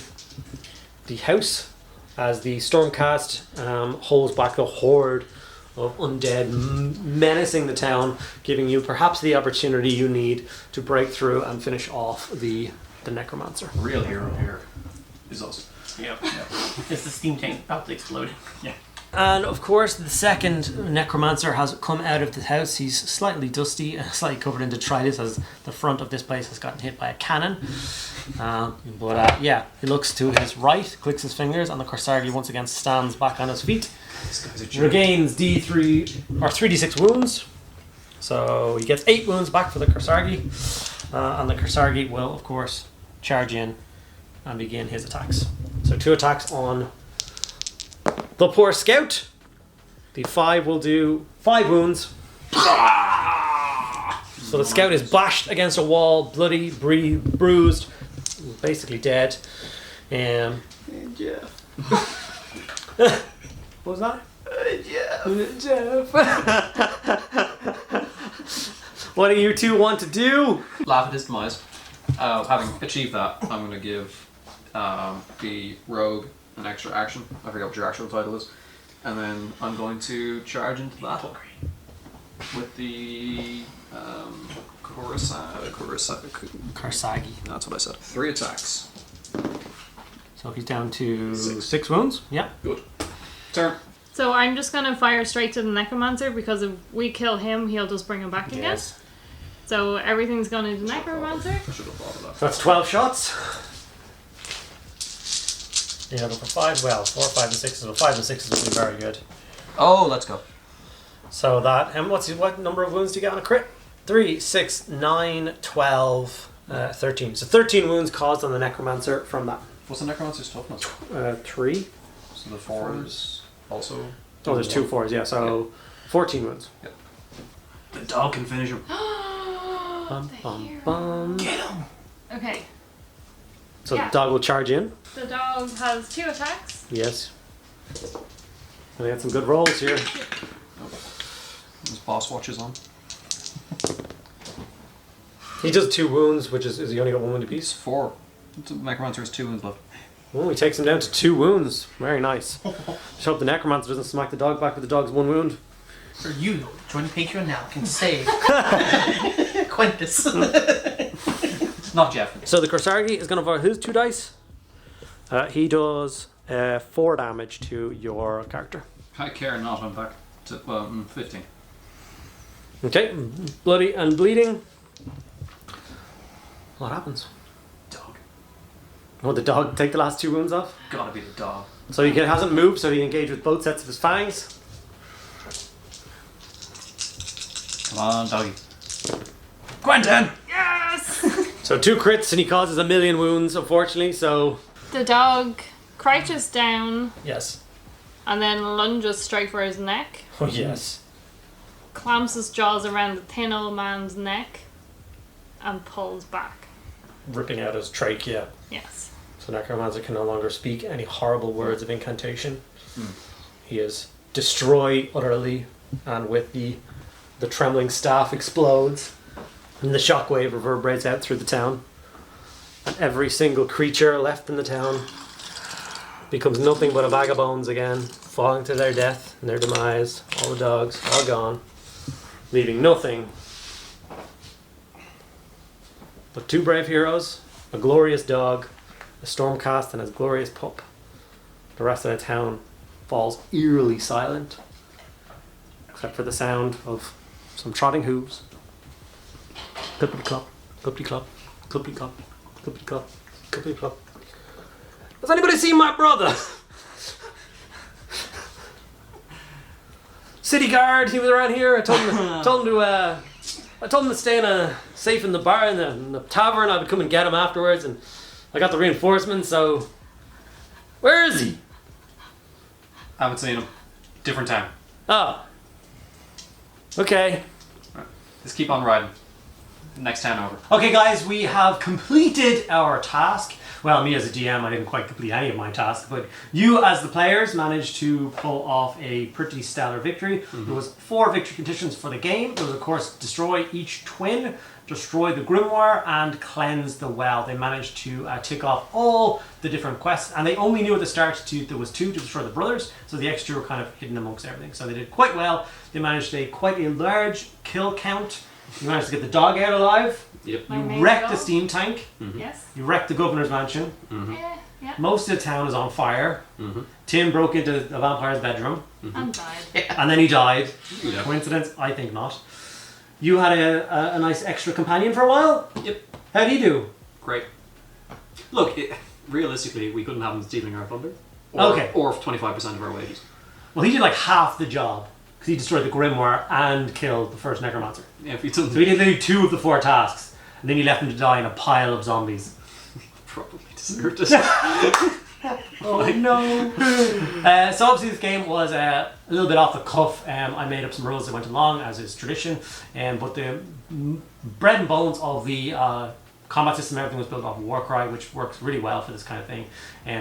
house as the Stormcast holds back the horde of undead menacing the town, giving you perhaps the opportunity you need to break through and finish off the necromancer. Real hero here is us. Yep. It's the steam tank about to explode. Yeah. And of course, the second necromancer has come out of the house. He's slightly dusty, slightly covered in detritus, as the front of this place has gotten hit by a cannon. But yeah, he looks to his right, clicks his fingers, and the Corsargi once again stands back on his feet. This guy's a jerk. Regains D3 or 3d6 wounds. So he gets 8 wounds back for the Corsargi. And the Corsargi will, of course, charge in and begin his attacks. So 2 attacks on the poor scout. The 5 will do 5 wounds. So the scout is bashed against a wall, bloody, bruised, basically dead. Jeff. What was that? Jeff. What do you two want to do? Laugh at his demise. Having achieved that, I'm going to give the rogue an extra action. I forget what your actual title is. And then I'm going to charge into battle with the Karsagi. That's what I said. 3 attacks. So he's down to 6 wounds. Yeah. Good. Turn. So I'm just gonna fire straight to the necromancer because if we kill him, he'll just bring him back again. Yes. So everything's going to the necromancer. I should have thought of that. So that's 12 shots. You have it for 5. Well, 4, 5, and 6. So 5 and 6 will be very good. Oh, let's go. So that, and what number of wounds do you get on a crit? 3, 6, 9, 12, 13. So 13 wounds caused on the necromancer from that. What's the necromancer's toughness? 3. So the 4s also. Oh, there's 2 4s, yeah. So 14 wounds. Yep. The dog can finish him. Bum, bum, bum. Get him! Okay. So Yeah. the dog will charge in. The dog has 2 attacks. Yes. And I got some good rolls here. His boss watches on. He does 2 wounds, which is he only got 1 wound It's apiece? 4. The necromancer has 2 wounds left. Oh, he takes him down to 2 wounds. Very nice. Just hope the necromancer doesn't smack the dog back with the dog's 1 wound. For you, join Patreon now, can save Quintus. Not Jeff. So the Corsargi is going to fire his 2 dice. He does 4 damage to your character. I care not. I'm back to 15. Okay, bloody and bleeding. What happens? Dog. Oh, the dog take the last 2 wounds off? Gotta be the dog. So he hasn't moved, so he engaged with both sets of his fangs. Come on, doggy. Quentin! Yes! So 2 crits and he causes 1,000,000 wounds, unfortunately, so... The dog crouches down Yes. and then lunges straight for his neck, Oh, yes. clamps his jaws around the thin old man's neck, and pulls back. Ripping out his trachea. Yes. So Necromancer can no longer speak any horrible words of incantation. He is destroyed utterly, and with the trembling staff explodes, and the shockwave reverberates out through the town. And every single creature left in the town becomes nothing but a bag of bones again, falling to their death and their demise. All the dogs, all gone, leaving nothing but 2 brave heroes a glorious dog, a stormcast, and his glorious pup. The rest of the town falls eerily silent, except for the sound of some trotting hooves. Clippity clop, clippity clop, clippity clop, clippity clop, clippity clop. Has anybody seen my brother? City guard, he was around here. I told him to stay safe in the bar in the tavern. I would come and get him afterwards, and I got the reinforcements. So, where is he? I haven't seen him. Different town. Oh, okay. Right. Let's keep on riding. Next town over. Okay, guys, we have completed our task. Well, me as a GM, I didn't quite complete any of my tasks, but you as the players managed to pull off a pretty stellar victory. There was 4 victory conditions for the game. There was, of course, destroy each twin, destroy the grimoire, and cleanse the well. They managed to tick off all the different quests, and they only knew at the start there was 2 to destroy the brothers, so the extra were kind of hidden amongst everything. So they did quite well. They managed quite a large kill count. You managed to get the dog out alive. Yep. My You main wrecked goal. the steam tank. Yes. You wrecked the governor's mansion. Yeah. Most of the town is on fire. Tim broke into the vampire's bedroom, And died. and then he died. Yeah. Coincidence? I think not. You had a nice extra companion for a while. Yep. How'd he do? Great. Look, realistically, we couldn't have him stealing our thunder. Okay. Or 25% of our wages. Well, he did like half the job because he destroyed the grimoire and killed the first necromancer. Yeah, if he doesn't, So he did literally 2 of the 4 tasks, and then you left him to die in a pile of zombies. probably deserved it. Oh no! So obviously this game was a little bit off the cuff. I made up some rules that went along, as is tradition. But the bread and bones of the combat system, everything was built off of Warcry, which works really well for this kind of thing.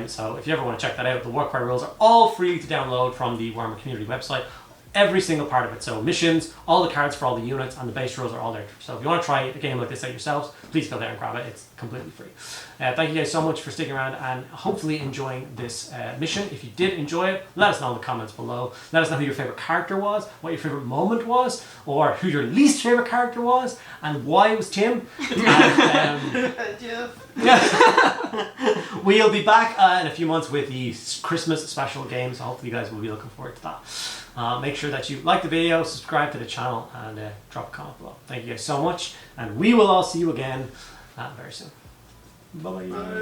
So if you ever want to check that out, the Warcry rules are all free to download from the Warhammer community website. Every single part of it. So missions, all the cards for all the units, and the base rules are all there. So if you want to try a game like this out yourselves, please go there and grab it. It's completely free. Thank you guys so much for sticking around and hopefully enjoying this mission. If you did enjoy it, let us know in the comments below. Let us know who your favorite character was, what your favorite moment was, or who your least favorite character was, and why it was Tim. And, we'll be back in a few months with the Christmas special game, so hopefully you guys will be looking forward to that. Make sure that you like the video, subscribe to the channel, and drop a comment below. Thank you guys so much, and we will all see you again very soon. Bye-bye.